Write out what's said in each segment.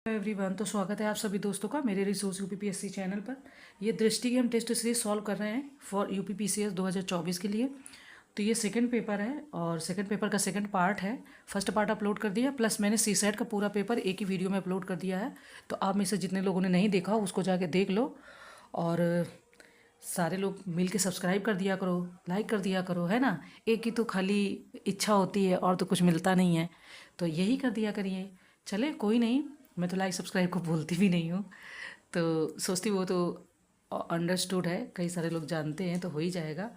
Everyone, तो स्वागत है आप सभी दोस्तों का मेरे रिसोर्स यूपीपीएससी चैनल पर। ये दृष्टि की हम टेस्ट सीरीज सॉल्व कर रहे हैं फॉर यूपीपीसीएस 2024 के लिए। तो ये सेकंड पेपर है और सेकंड पेपर का सेकंड पार्ट है। फर्स्ट पार्ट अपलोड कर दिया, प्लस मैंने सीसेट का पूरा पेपर एक ही वीडियो में अपलोड कर दिया है। तो आप में से जितने लोगों ने नहीं देखा उसको जाके देख लो, और सारे लोग मिल के सब्सक्राइब कर दिया करो, लाइक कर दिया करो, है ना। एक ही तो खाली इच्छा होती है और तो कुछ मिलता नहीं है, तो यही कर दिया करिए। चले कोई नहीं, मैं तो लाइक सब्सक्राइब को बोलती भी नहीं हूँ, तो सोचती वो तो अंडरस्टूड है, कई सारे लोग जानते हैं तो हो ही जाएगा।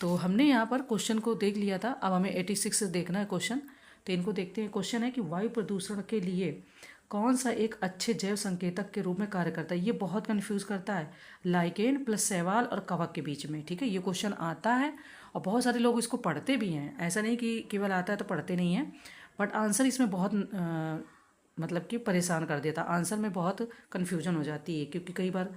तो हमने यहाँ पर क्वेश्चन को देख लिया था, अब हमें 86 से देखना है क्वेश्चन। तो इनको देखते हैं। क्वेश्चन है कि वायु प्रदूषण के लिए कौन सा एक अच्छे जैव संकेतक के रूप में कार्य करता है। ये बहुत कंफ्यूज करता है लाइकेन प्लस शैवाल और कवक के बीच में, ठीक है। ये क्वेश्चन आता है और बहुत सारे लोग इसको पढ़ते भी हैं, ऐसा नहीं कि केवल आता है तो पढ़ते नहीं हैं, बट आंसर इसमें बहुत मतलब कि परेशान कर देता। आंसर में बहुत कन्फ्यूजन हो जाती है, क्योंकि कई बार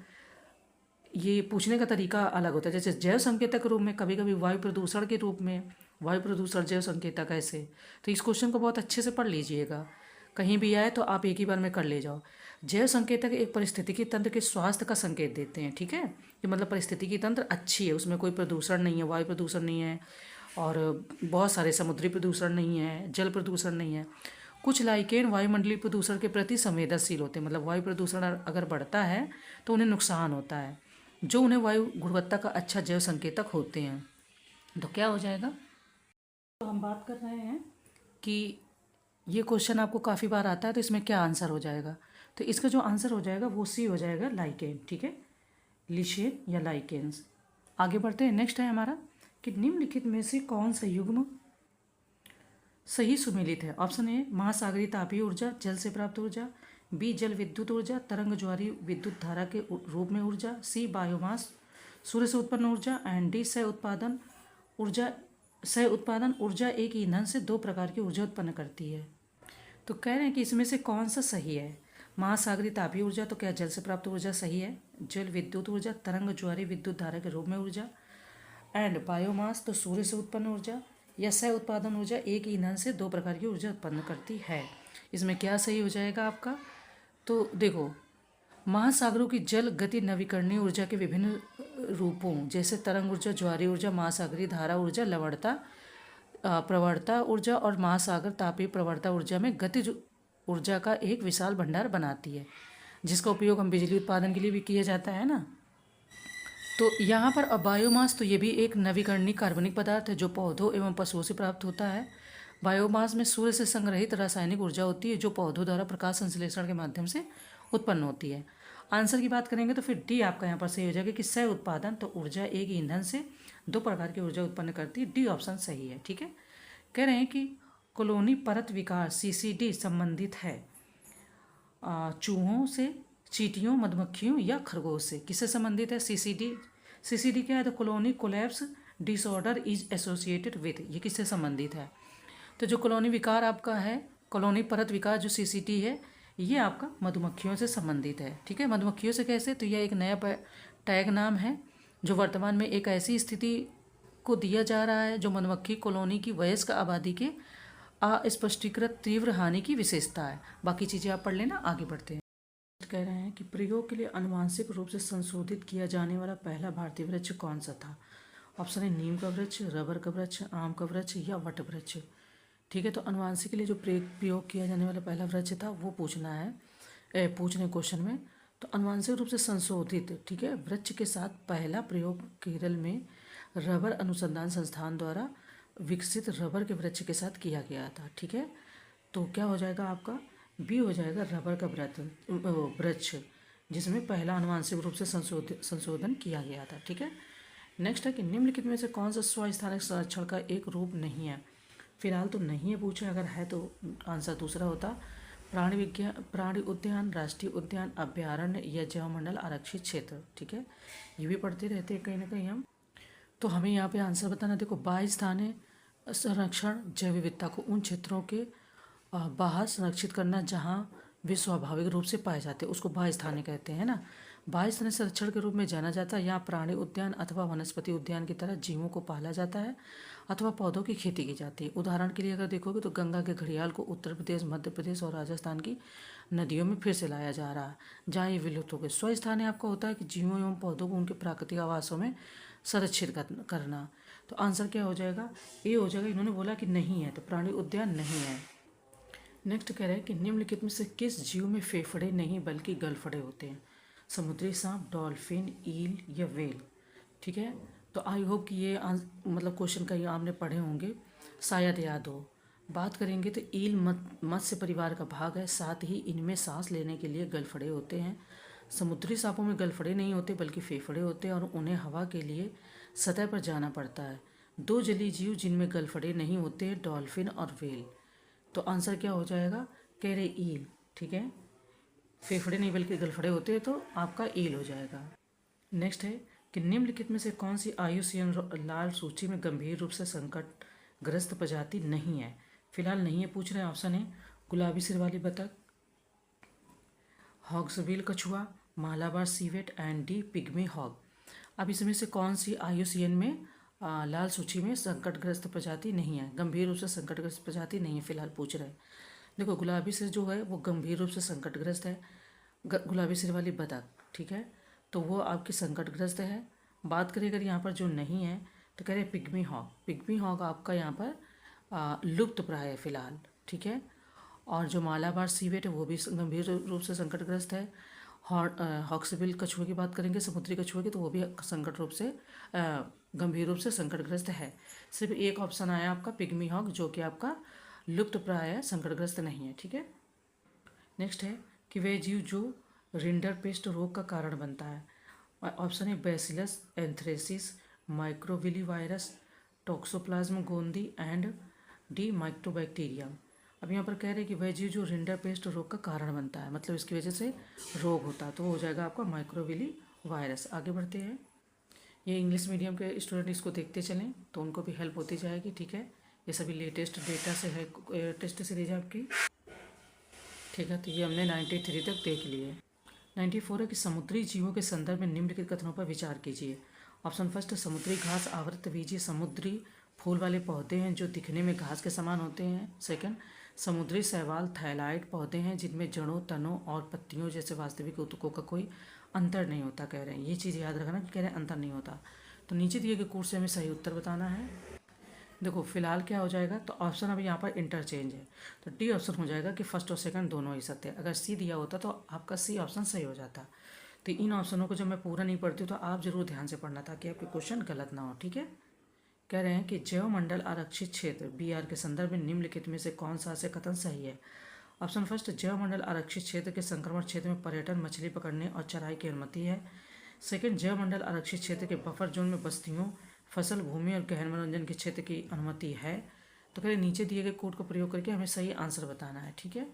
ये पूछने का तरीका अलग होता है। जैसे जैव संकेतक के रूप में, कभी कभी वायु प्रदूषण के रूप में, वायु प्रदूषण जैव संकेतक ऐसे। तो इस क्वेश्चन को बहुत अच्छे से पढ़ लीजिएगा, कहीं भी आए तो आप एक ही बार में कर ले जाओ। जैव संकेतक एक पारिस्थितिकी तंत्र के स्वास्थ्य का संकेत देते हैं, ठीक है। कि मतलब पारिस्थितिकी तंत्र अच्छी है, उसमें कोई प्रदूषण नहीं है, वायु प्रदूषण नहीं है, और बहुत सारे समुद्री प्रदूषण नहीं है, जल प्रदूषण नहीं है। कुछ लाइकेन वायुमंडलीय प्रदूषण के प्रति संवेदनशील होते हैं, मतलब वायु प्रदूषण अगर बढ़ता है तो उन्हें नुकसान होता है, जो उन्हें वायु गुणवत्ता का अच्छा जैव संकेतक होते हैं। तो क्या हो जाएगा, तो हम बात कर रहे हैं कि ये क्वेश्चन आपको काफ़ी बार आता है, तो इसमें क्या आंसर हो जाएगा। तो इसका जो आंसर हो जाएगा वो सी हो जाएगा, लाइकेन, ठीक है, लिशेन या लाइकेन्स। आगे बढ़ते हैं। नेक्स्ट है हमारा कि निम्नलिखित में से कौन सा युग्म सही सुमेलित है। ऑप्शन ए महासागरीय तापीय ऊर्जा, जल से प्राप्त ऊर्जा, बी जल विद्युत ऊर्जा, तरंग ज्वारी विद्युत धारा के रूप में ऊर्जा, सी बायोमास सूर्य से उत्पन्न ऊर्जा, एंड डी सह उत्पादन ऊर्जा। सह उत्पादन ऊर्जा एक ईंधन से दो प्रकार की ऊर्जा उत्पन्न करती है। तो कह रहे हैं कि इसमें से कौन सा सही है। महासागरीय तापीय ऊर्जा, तो क्या जल से प्राप्त ऊर्जा सही है। जल विद्युत ऊर्जा, तरंग ज्वारी विद्युत धारा के रूप में ऊर्जा, एंड बायोमास तो सूर्य से उत्पन्न ऊर्जा, या सह उत्पादन ऊर्जा एक ईंधन से दो प्रकार की ऊर्जा उत्पन्न करती है। इसमें क्या सही हो जाएगा आपका। तो देखो, महासागरों की जल गति नवीकरणीय ऊर्जा के विभिन्न रूपों जैसे तरंग ऊर्जा, ज्वारीय ऊर्जा, महासागरीय धारा ऊर्जा, लवणता प्रवणता ऊर्जा और महासागर तापीय प्रवणता ऊर्जा में गतिज ऊर्जा का एक विशाल भंडार बनाती है, जिसका उपयोग हम बिजली उत्पादन के लिए भी किया जाता है ना। तो यहाँ पर बायोमास, तो ये भी एक नवीकरणीय कार्बनिक पदार्थ है जो पौधों एवं पशुओं से प्राप्त होता है। बायोमास में सूर्य से संग्रहित रासायनिक ऊर्जा होती है जो पौधों द्वारा प्रकाश संश्लेषण के माध्यम से उत्पन्न होती है। आंसर की बात करेंगे तो फिर डी आपका यहाँ पर सही हो जाएगा कि सह उत्पादन तो ऊर्जा एक ईंधन से दो प्रकार की ऊर्जा उत्पन्न करती है। डी ऑप्शन सही है, ठीक है। कह रहे हैं कि कॉलोनी परत विकास सीसीडी संबंधित है चूहों से, चींटियों, मधुमक्खियों या खरगोश से। किससे संबंधित है सीसीडी। सीसीडी क्या है, तो colony collapse disorder is associated with, ये किससे संबंधित है। तो जो कॉलोनी विकार आपका है, कॉलोनी परत विकार जो सीसीडी है, ये आपका मधुमक्खियों से संबंधित है, ठीक है। मधुमक्खियों से कैसे, तो यह एक नया टैग नाम है जो वर्तमान में एक ऐसी स्थिति को दिया जा रहा है जो मधुमक्खी कॉलोनी की वयस्क आबादी के अस्पष्टीकृत तीव्र हानि की विशेषता है। बाकी चीज़ें आप पढ़ लेना। आगे बढ़ते हैं। कह रहे हैं कि प्रयोग के लिए अनुवांशिक रूप से संशोधित किया जाने वाला पहला भारतीय वृक्ष कौन सा था। ऑप्शन है नीम का वृक्ष, रबर का वृक्ष, आम का वृक्ष या वट वृक्ष, ठीक है। तो अनुवांशिक के लिए जो प्रयोग किया जाने वाला पहला वृक्ष था वो पूछना है, पूछने क्वेश्चन में। तो अनुवांशिक रूप से संशोधित, ठीक है, वृक्ष के साथ पहला प्रयोग केरल में रबर अनुसंधान संस्थान द्वारा विकसित रबर के वृक्ष के साथ किया गया था, ठीक है। तो क्या हो जाएगा आपका, बी हो जाएगा रबर का वृक्ष, जिसमें पहला अनुवांशिक रूप से संशोधन किया गया था, ठीक है। नेक्स्ट है कि निम्नलिखित में से कौन सा स्वस्थानिक संरक्षण का एक रूप नहीं है। फिलहाल तो नहीं है पूछे, अगर है तो आंसर दूसरा होता। प्राणी विज्ञान, प्राणी उद्यान, राष्ट्रीय उद्यान, अभ्यारण्य या जैवमंडल आरक्षित क्षेत्र, ठीक है। ये भी पढ़ते रहते हैं कहीं ना कहीं हम। तो हमें यहाँ पे आंसर बताना। देखो, बाह्य स्थानीय संरक्षण जैव विविधता को उन क्षेत्रों के बाहर संरक्षित करना जहाँ वे स्वाभाविक रूप से पाए जाते हैं, उसको बाह्य स्थानीय कहते हैं ना। बाह्य स्तन संरक्षण के रूप में जाना जाता है। यहाँ प्राणी उद्यान अथवा वनस्पति उद्यान की तरह जीवों को पाला जाता है अथवा पौधों की खेती की जाती है। उदाहरण के लिए अगर देखोगे तो गंगा के घड़ियाल को उत्तर प्रदेश, मध्य प्रदेश और राजस्थान की नदियों में फिर से लाया जा रहा है, जहाँ ये विलुप्त हो गए। स्वस्थानीय आपका होता है कि जीवों एवं पौधों को उनके प्राकृतिक आवासों में संरक्षित करना। तो आंसर क्या हो जाएगा? ए हो जाएगा। इन्होंने बोला कि नहीं है, तो प्राणी उद्यान नहीं है। नेक्स्ट कह रहे हैं कि निम्नलिखित में से किस जीव में फेफड़े नहीं बल्कि गलफड़े होते हैं? समुद्री सांप, डॉल्फिन, ईल या व्हेल। ठीक है, तो आई होप कि ये मतलब क्वेश्चन का ये आपने पढ़े होंगे, शायद याद हो। बात करेंगे तो ईल मत्स्य परिवार का भाग है, साथ ही इनमें सांस लेने के लिए गलफड़े होते हैं। समुद्री सांपों में गलफड़े नहीं होते बल्कि फेफड़े होते हैं और उन्हें हवा के लिए सतह पर जाना पड़ता है। दो जलीय जीव जिनमें गलफड़े नहीं होते हैं, डॉल्फिन और व्हेल। तो आंसर क्या हो जाएगा? कह रहे ईल। ठीक है, फेफड़े नहीं बल्कि गलफड़े होते हैं, तो आपका ईल हो जाएगा। नेक्स्ट है कि निम्नलिखित में से कौन सी IUCN लाल सूची में गंभीर रूप से संकटग्रस्त प्रजाति नहीं है? फिलहाल नहीं है पूछ रहे हैं। ऑप्शन है गुलाबी सिर वाली बतख, हॉग्सबिल कछुआ, Malabar civet and the pygmy hog. अब इसमें से कौन सी IUCN में लाल सूची में संकटग्रस्त प्रजाति नहीं है, गंभीर रूप से संकटग्रस्त प्रजाति नहीं है, फिलहाल पूछ रहे हैं। देखो, गुलाबी सिर जो है वो गंभीर रूप से संकटग्रस्त है, गुलाबी सिर वाली बतख। ठीक है, तो वो आपकी संकटग्रस्त है। बात करें अगर यहाँ पर जो नहीं है तो कह रहे हैं पिग्मी हॉग। पिग्मी हॉग आपका यहाँ पर लुप्त प्राय है फिलहाल। ठीक है, और जो मालाबार सीवेट है वो भी गंभीर रूप से संकटग्रस्त है। हॉक्सबिल कछुए की बात करेंगे, समुद्री कछुए की, तो वो भी संकट रूप से गंभीर रूप से संकटग्रस्त है। सिर्फ एक ऑप्शन आया आपका पिग्मी हॉग, जो कि आपका लुप्त प्राय है, संकटग्रस्त नहीं है। ठीक है, नेक्स्ट है कि वह जीव जो रिंडरपेस्ट रोग का कारण बनता है। ऑप्शन है bacillus anthracis, microvilli virus, toxoplasma gondii and D mycobacterium. अब यहाँ पर कह रहे हैं कि वह जीव जो रिंडरपेस्ट रोग का कारण बनता है, मतलब इसकी वजह से रोग होता है, तो वो हो जाएगा आपका माइक्रोविली वायरस। आगे बढ़ते हैं। ये इंग्लिश मीडियम के स्टूडेंट इसको देखते चलें तो उनको भी हेल्प होती जाएगी। ठीक है, ये सभी लेटेस्ट डेटा से है, टेस्ट सीरीज आपकी। ठीक है, तो ये हमने 93 तक देख लिए। 94 है कि समुद्री जीवों के संदर्भ में निम्नलिखित कथनों पर विचार कीजिए। ऑप्शन फर्स्ट, समुद्री घास आवृतबीजीय समुद्री फूल वाले पौधे हैं जो दिखने में घास के समान होते हैं। सेकंड, समुद्री शैवाल थाइलाइड पौधे हैं जिनमें जड़ों, तनों और पत्तियों जैसे वास्तविक ऊतकों का कोई अंतर नहीं होता। कह रहे हैं, ये चीज़ याद रखना कि कह रहे हैं अंतर नहीं होता। तो नीचे दिए गए कोर्स से हमें सही उत्तर बताना है। देखो फिलहाल क्या हो जाएगा, तो ऑप्शन अभी यहाँ पर इंटरचेंज है, तो डी ऑप्शन हो जाएगा कि फर्स्ट और सेकंड दोनों ही सत्य है। अगर सी दिया होता तो आपका सी ऑप्शन सही हो जाता। तो इन ऑप्शनों को जब मैं पूरा नहीं पढ़ती तो आप जरूर ध्यान से पढ़ना ताकि आपके क्वेश्चन गलत ना हो। ठीक है, कह रहे हैं कि जैव मंडल आरक्षित क्षेत्र BR के संदर्भ में निम्नलिखित में से कौन सा से कथन सही है? ऑप्शन फर्स्ट, जैव मंडल आरक्षित क्षेत्र के संक्रमण क्षेत्र में पर्यटन, मछली पकड़ने और चराई की अनुमति है। सेकंड, जैव मंडल आरक्षित क्षेत्र के बफर जोन में बस्तियों, फसल भूमि और गहन मनोरंजन के क्षेत्र की अनुमति है। तो कह रहे नीचे दिए गए कोड का प्रयोग करके हमें सही आंसर बताना है। ठीक है,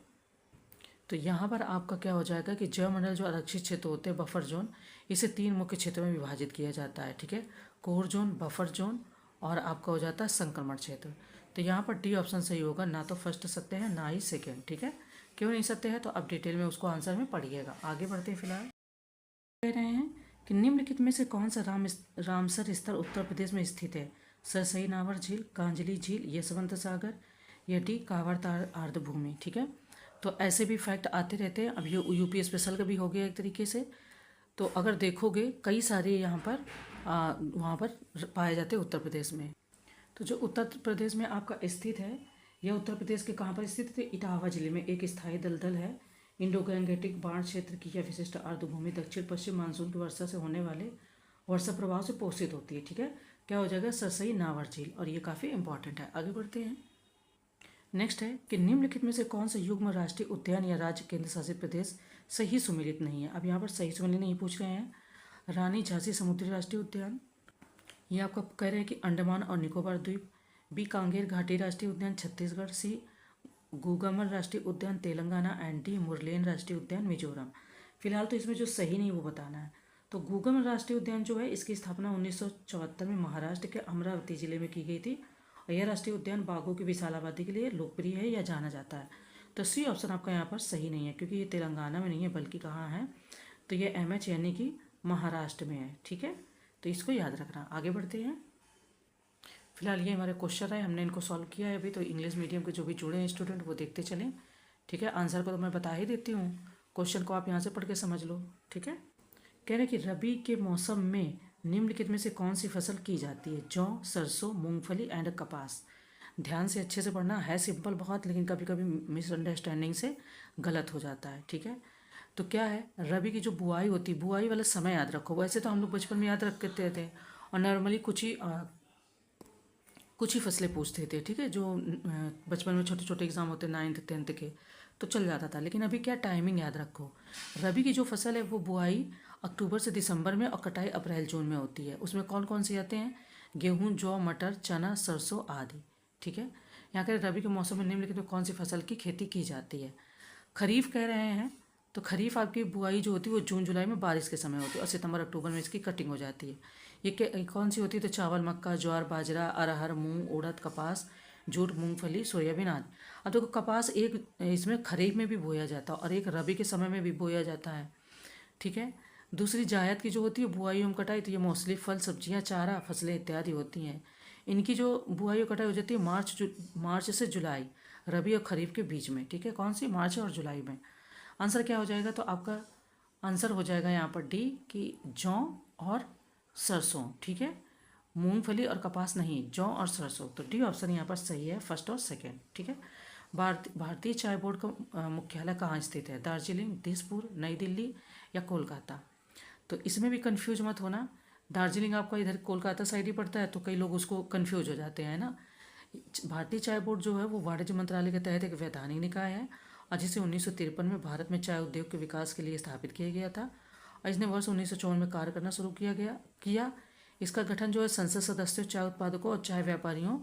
तो यहाँ पर आपका क्या हो जाएगा कि जैव मंडल जो आरक्षित क्षेत्र होते हैं, बफर जोन, इसे 3 मुख्य क्षेत्रों में विभाजित किया जाता है। ठीक है, कोर जोन, बफर जोन और आपका हो जाता है संक्रमण क्षेत्र। तो यहाँ पर डी ऑप्शन सही होगा, ना तो फर्स्ट सत्य है ना ही सेकेंड। ठीक है, क्यों नहीं सत्य है तो आप डिटेल में उसको आंसर में पढ़िएगा। आगे बढ़ते हैं। फिलहाल कह रहे हैं कि निम्नलिखित में से कौन सा रामसर स्थल उत्तर प्रदेश में स्थित है? सरसई नावर झील, कांजली झील, यशवंत सागर या डी कांवड़ताल आर्द्रभूमि। ठीक है, तो ऐसे भी फैक्ट आते रहते हैं। अब ये यूपी स्पेशल का भी हो गया एक तरीके से। तो अगर देखोगे कई सारे यहाँ पर वहाँ पर पाए जाते हैं उत्तर प्रदेश में। तो जो उत्तर प्रदेश में आपका स्थित है, यह उत्तर प्रदेश के कहाँ पर स्थित है? इटावा जिले में एक स्थायी दलदल है। इंडो गैंगेटिक बाढ़ क्षेत्र की यह विशिष्ट आर्द्रभूमि दक्षिण पश्चिम मानसून की वर्षा से होने वाले वर्षा प्रभाव से पोषित होती है। ठीक है, क्या हो जाएगा? सरसई नावर झील, और ये काफ़ी इंपॉर्टेंट है। आगे बढ़ते हैं। नेक्स्ट है कि निम्नलिखित में से कौन सा युग्म राष्ट्रीय उद्यान या राज्य केंद्र शासित प्रदेश सही सुमेलित नहीं है? अब यहाँ पर सही सुमेलित नहीं पूछ रहे हैं। रानी झांसी समुद्री राष्ट्रीय उद्यान, ये आपका कह रहे हैं कि अंडमान और निकोबार द्वीप। बी, कांगेर घाटी राष्ट्रीय उद्यान छत्तीसगढ़। सी, गुगामल राष्ट्रीय उद्यान तेलंगाना एंड डी, मुरलेन राष्ट्रीय उद्यान मिजोरम। फिलहाल तो इसमें जो सही नहीं वो बताना है। तो गुगामल राष्ट्रीय उद्यान जो है इसकी स्थापना 1974 में महाराष्ट्र के अमरावती जिले में की गई थी और यह राष्ट्रीय उद्यान बाघों की विशाल आबादी के लिए लोकप्रिय है या जाना जाता है। तो सी ऑप्शन आपका यहाँ पर सही नहीं है क्योंकि ये तेलंगाना में नहीं है बल्कि कहाँ है? तो ये MH यानी कि महाराष्ट्र में है, ठीक है। तो इसको याद रखना। आगे बढ़ते हैं। फिलहाल ये हमारे क्वेश्चन है, हमने इनको सॉल्व किया है अभी। तो इंग्लिश मीडियम के जो भी जुड़े हैं स्टूडेंट वो देखते चलें, ठीक है। आंसर को तो मैं बता ही देती हूँ, क्वेश्चन को आप यहाँ से पढ़ के समझ लो, ठीक है। कह रहे हैं कि रबी के मौसम में निम्नलिखित में से कौन सी फसल की जाती है? जौ, सरसों, मूंगफली एंड कपास। ध्यान से अच्छे से पढ़ना है, सिंपल बहुत, लेकिन कभी कभी मिसअंडरस्टैंडिंग से गलत हो जाता है, ठीक है। तो क्या है, रबी की जो बुआई होती है, बुआई वाला समय याद रखो। वैसे तो हम लोग बचपन में याद रखते थे और नॉर्मली कुछ ही फसलें पूछते थे, ठीक है। जो बचपन में छोटे छोटे एग्जाम होते 9th 10th के, तो चल जाता था। लेकिन अभी क्या, टाइमिंग याद रखो। रबी की जो फसल है वो बुआई अक्टूबर से दिसंबर में और कटाई अप्रैल जून में होती है। उसमें कौन कौन से आते हैं? गेहूँ, जौ, मटर, चना, सरसों आदि, ठीक है। यहाँ के रबी के मौसम में निम्नलिखित में कौन सी फसल की खेती की जाती है? खरीफ कह रहे हैं, तो खरीफ आपकी बुआई जो होती है वो जून जुलाई में बारिश के समय होती है और सितंबर अक्टूबर में इसकी कटिंग हो जाती है। ये कौन सी होती है? तो चावल, मक्का, ज्वार, बाजरा, अरहर, मूंग, उड़द, कपास, जूट, मूंगफली, सोयाबीन आदि। अब देखो, कपास एक इसमें खरीफ में भी बोया जाता है और एक रबी के समय में भी बोया जाता है, ठीक है। दूसरी जायद की जो होती है बुआई एवं कटाई, तो ये मोस्टली फल, सब्जियां, चारा, फसलें इत्यादि होती हैं। इनकी जो बुआई और कटाई हो जाती है मार्च से जुलाई, रबी और खरीफ के बीच में, ठीक है। कौन सी? मार्च और जुलाई में। आंसर क्या हो जाएगा? तो आपका आंसर हो जाएगा यहाँ पर डी, कि जौ और सरसों, ठीक है। मूंगफली और कपास नहीं, जौ और सरसों। तो डी ऑप्शन यहाँ पर सही है, फर्स्ट और सेकंड, ठीक है। भारतीय चाय बोर्ड का मुख्यालय कहाँ स्थित है? दार्जिलिंग, दिसपुर, नई दिल्ली या कोलकाता। तो इसमें भी कंफ्यूज मत होना। दार्जिलिंग आपका इधर कोलकाता साइड ही पड़ता है, तो कई लोग उसको कंफ्यूज हो जाते हैं ना। भारतीय चाय बोर्ड जो है वो वाणिज्य मंत्रालय के तहत एक वैधानिक निकाय है और जिसे 1953 में भारत में चाय उद्योग के विकास के लिए स्थापित किया गया था और इसने वर्ष 1954 में कार्य करना शुरू किया। इसका गठन जो है संसद सदस्यों, चाय उत्पादकों और चाय व्यापारियों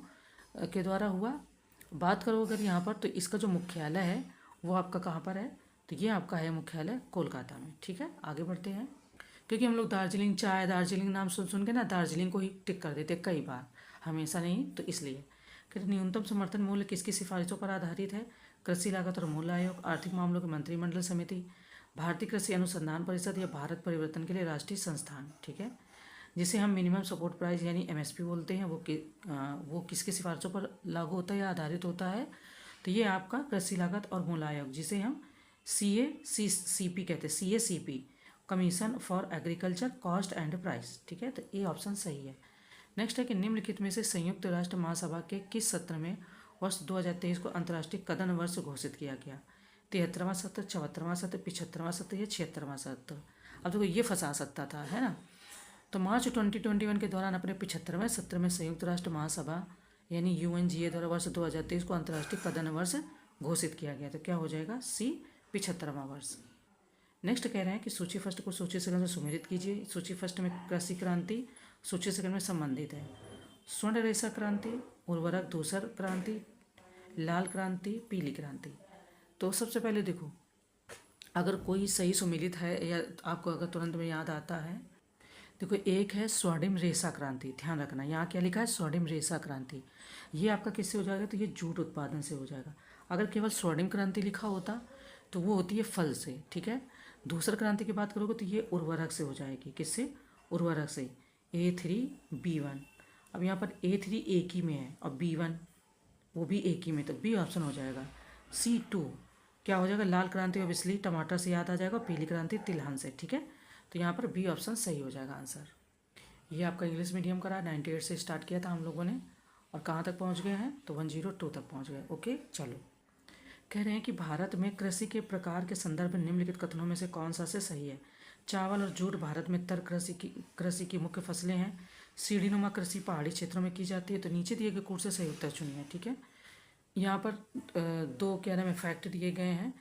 के द्वारा हुआ। बात करो अगर यहाँ पर, तो इसका जो मुख्यालय है वो आपका कहाँ पर है? तो ये आपका है मुख्यालय कोलकाता में, ठीक है। आगे बढ़ते हैं। क्योंकि हम लोग दार्जिलिंग चाय, दार्जिलिंग नाम सुन सुन के ना दार्जिलिंग को ही टिक कर देते कई बार, हमेशा नहीं, तो इसलिए। फिर न्यूनतम समर्थन मूल्य किसकी सिफारिशों पर आधारित है? कृषि लागत और मूल्य आयोग, आर्थिक मामलों की मंत्रिमंडल समिति, भारतीय कृषि अनुसंधान परिषद या भारत परिवर्तन के लिए राष्ट्रीय संस्थान, ठीक है। जिसे हम मिनिमम सपोर्ट प्राइस यानी MSP बोलते हैं, वो किसकी सिफारिशों पर लागू होता है या आधारित होता है? तो ये आपका कृषि लागत और मूल्य आयोग, जिसे हम CACP कहते हैं, CACP, commission for agriculture cost and price, ठीक है। तो ये ऑप्शन सही है। नेक्स्ट है कि निम्नलिखित में से संयुक्त राष्ट्र महासभा के किस सत्र में वर्ष 2023 को अंतर्राष्ट्रीय कदम वर्ष घोषित किया गया? 73वां सत्र, 74वां सत्र, 75वां सत्र या 76वां सत्र? अब देखो, ये फंसा सकता था, है ना। तो मार्च 2021 के दौरान अपने 75वें सत्र में संयुक्त राष्ट्र महासभा यानी UNGA द्वारा वर्ष 2023 को अंतर्राष्ट्रीय कदम वर्ष घोषित किया गया। तो क्या हो जाएगा? C, 75वां वर्ष। नेक्स्ट कह रहे हैं कि सूची फर्स्ट को सूची सेकंड में सुमेलित कीजिए। सूची फर्स्ट में कृषि क्रांति, सूची सेकंड में संबंधित है। स्वर्ण रेशा क्रांति, उर्वरक धूसर क्रांति, लाल क्रांति, पीली क्रांति। तो सबसे पहले देखो, अगर कोई सही सुमेलित है या आपको अगर तुरंत में याद आता है, देखो एक है स्वर्णिम रेशा क्रांति, ध्यान रखना यहाँ क्या लिखा है? स्वर्णिम रेशा क्रांति। ये आपका किससे हो जाएगा? तो ये जूट उत्पादन से हो जाएगा। अगर केवल स्वर्णिम क्रांति लिखा होता तो वो होती है फल से, ठीक है। दूसरा क्रांति की बात करोगे तो ये उर्वरक से हो जाएगी। किससे? उर्वरक से। A3B1। अब यहाँ पर A3 एक ही में है और B1 वो भी एक ही में, तो B ऑप्शन हो जाएगा। C2 क्या हो जाएगा? लाल क्रांति ऑब्वियसली टमाटर से याद आ जाएगा, पीली क्रांति तिलहन से, ठीक है। तो यहाँ पर B ऑप्शन सही हो जाएगा आंसर। ये आपका इंग्लिश मीडियम का रहा, 98 से स्टार्ट किया था हम लोगों ने और कहाँ तक पहुँच गए हैं? तो 102 तक पहुँच गए। ओके, चलो। कह रहे हैं कि भारत में कृषि के प्रकार के संदर्भ में निम्नलिखित कथनों में से कौन सा से सही है? चावल और जूट भारत में तर कृषि की मुख्य फसलें हैं। सीढ़ीनुमा कृषि पहाड़ी क्षेत्रों में की जाती है। तो नीचे दिए गए कोड से सही उत्तर चुनिए, ठीक है। यहाँ पर दो क्या नाम है फैक्ट दिए गए हैं।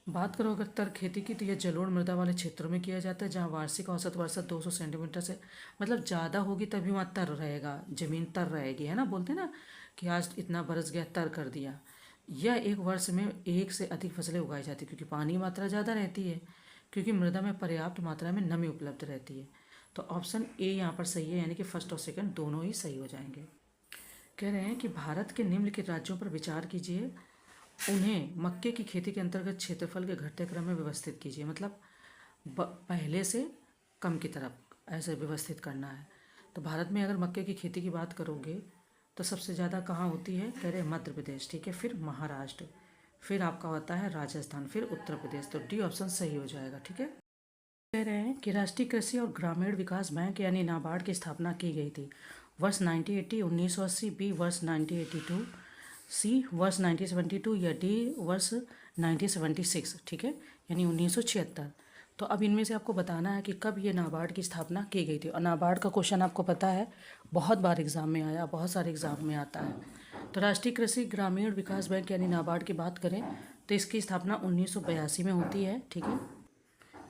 बात करो अगर तर खेती की, तो यह जलोढ़ मृदा वाले क्षेत्रों में किया जाता है जहाँ वार्षिक औसत वर्षा 200 सेंटीमीटर से मतलब ज़्यादा होगी तभी वहाँ तर रहेगा, जमीन तर रहेगी, है ना। बोलते हैं ना कि आज इतना बरस गया, तर कर दिया। यह एक वर्ष में एक से अधिक फसलें उगाई जाती है क्योंकि पानी की मात्रा ज़्यादा रहती है, क्योंकि मृदा में पर्याप्त मात्रा में नमी उपलब्ध रहती है। तो ऑप्शन ए यहाँ पर सही है, यानी कि फर्स्ट और सेकंड दोनों ही सही हो जाएंगे। कह रहे हैं कि भारत के निम्नलिखित राज्यों पर विचार कीजिए, उन्हें मक्के की खेती के अंतर्गत क्षेत्रफल के घटते क्रम में व्यवस्थित कीजिए। मतलब पहले से कम की तरफ ऐसे व्यवस्थित करना है। तो भारत में अगर मक्के की खेती की बात करोगे तो सबसे ज़्यादा कहाँ होती है, कह रहे हैं मध्य प्रदेश, ठीक है, फिर महाराष्ट्र, फिर आपका होता है राजस्थान, फिर उत्तर प्रदेश। तो डी ऑप्शन सही हो जाएगा, ठीक है। कह रहे हैं कि राष्ट्रीय कृषि और ग्रामीण विकास बैंक यानी नाबार्ड की स्थापना की गई थी वर्ष 1980 1980, बी वर्ष 1982, सी वर्ष 1972 या डी वर्ष 1976, ठीक है, यानी 1976। तो अब इनमें से आपको बताना है कि कब ये नाबार्ड की स्थापना की गई थी। और नाबार्ड का क्वेश्चन आपको पता है बहुत बार एग्जाम में आया, बहुत सारे एग्जाम में आता है। तो राष्ट्रीय कृषि ग्रामीण विकास बैंक यानी नाबार्ड की बात करें तो इसकी स्थापना 1982 में होती है, ठीक है।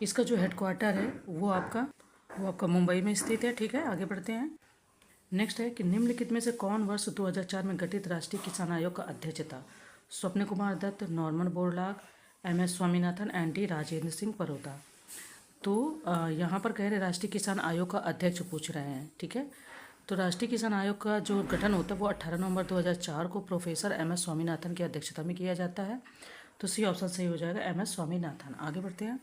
इसका जो हेडक्वार्टर है वो आपका मुंबई में स्थित है, ठीक है। आगे बढ़ते हैं। नेक्स्ट है कि निम्नलिखित में से कौन वर्ष 2004 में गठित राष्ट्रीय किसान आयोग का अध्यक्ष था। Swapan Kumar Dutt, Norman Borlaug, M S. Swaminathan, N T. Rajendra Singh Paroda. तो यहाँ पर कह रहे राष्ट्रीय किसान आयोग का अध्यक्ष पूछ रहे हैं, ठीक है। तो राष्ट्रीय किसान आयोग का जो गठन होता है वो 18 नवंबर 2004 को प्रोफेसर एम.एस. स्वामीनाथन की अध्यक्षता में किया जाता है। तो सी ऑप्शन सही हो जाएगा, एम.एस. स्वामीनाथन। आगे बढ़ते हैं।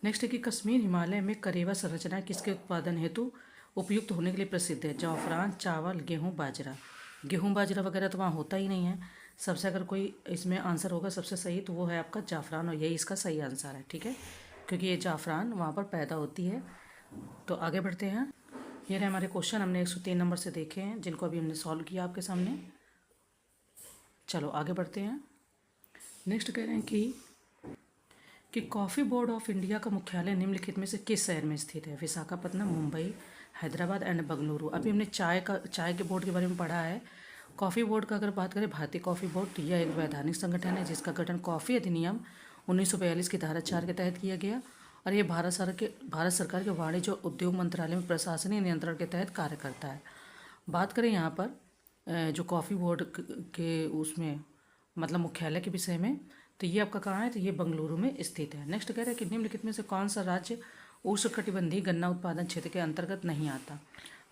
नेक्स्ट है कि कश्मीर हिमालय में करेवा संरचनाएं किसके उत्पादन हेतु उपयुक्त होने के लिए प्रसिद्ध है। जाफरान, चावल, गेहूँ, बाजरा। गेहूँ बाजरा वगैरह तो वहाँ होता ही नहीं है। सबसे अगर कोई इसमें आंसर होगा सबसे सही तो वो है आपका जाफरान, और यही इसका सही आंसर है, ठीक है, क्योंकि ये जाफरान वहाँ पर पैदा होती है। तो आगे बढ़ते हैं। ये रहे हमारे क्वेश्चन, हमने 103 नंबर से देखे हैं जिनको अभी हमने सॉल्व किया आपके सामने। चलो आगे बढ़ते हैं। नेक्स्ट कह रहे हैं कि कॉफ़ी बोर्ड ऑफ इंडिया का मुख्यालय निम्नलिखित में से किस शहर में स्थित है। विशाखापट्टनम, मुंबई, हैदराबाद एंड बेंगलुरु। अभी हमने चाय के बोर्ड के बारे में पढ़ा है। कॉफ़ी बोर्ड का अगर बात करें, भारतीय कॉफ़ी बोर्ड, तो यह एक वैधानिक संगठन है जिसका गठन कॉफ़ी अधिनियम 1942 की धारा 4 के तहत किया गया, और ये भारत सरकार के वाणिज्य और उद्योग मंत्रालय में प्रशासनिक नियंत्रण के तहत कार्य करता है। बात करें यहाँ पर जो कॉफ़ी बोर्ड के उसमें मतलब मुख्यालय के विषय में, तो ये आपका कहाँ है, तो ये बेंगलुरु में स्थित है। नेक्स्ट कह रहे हैं कि निम्नलिखित में से कौन सा राज्य उष्णकटिबंधीय गन्ना उत्पादन क्षेत्र के अंतर्गत नहीं आता।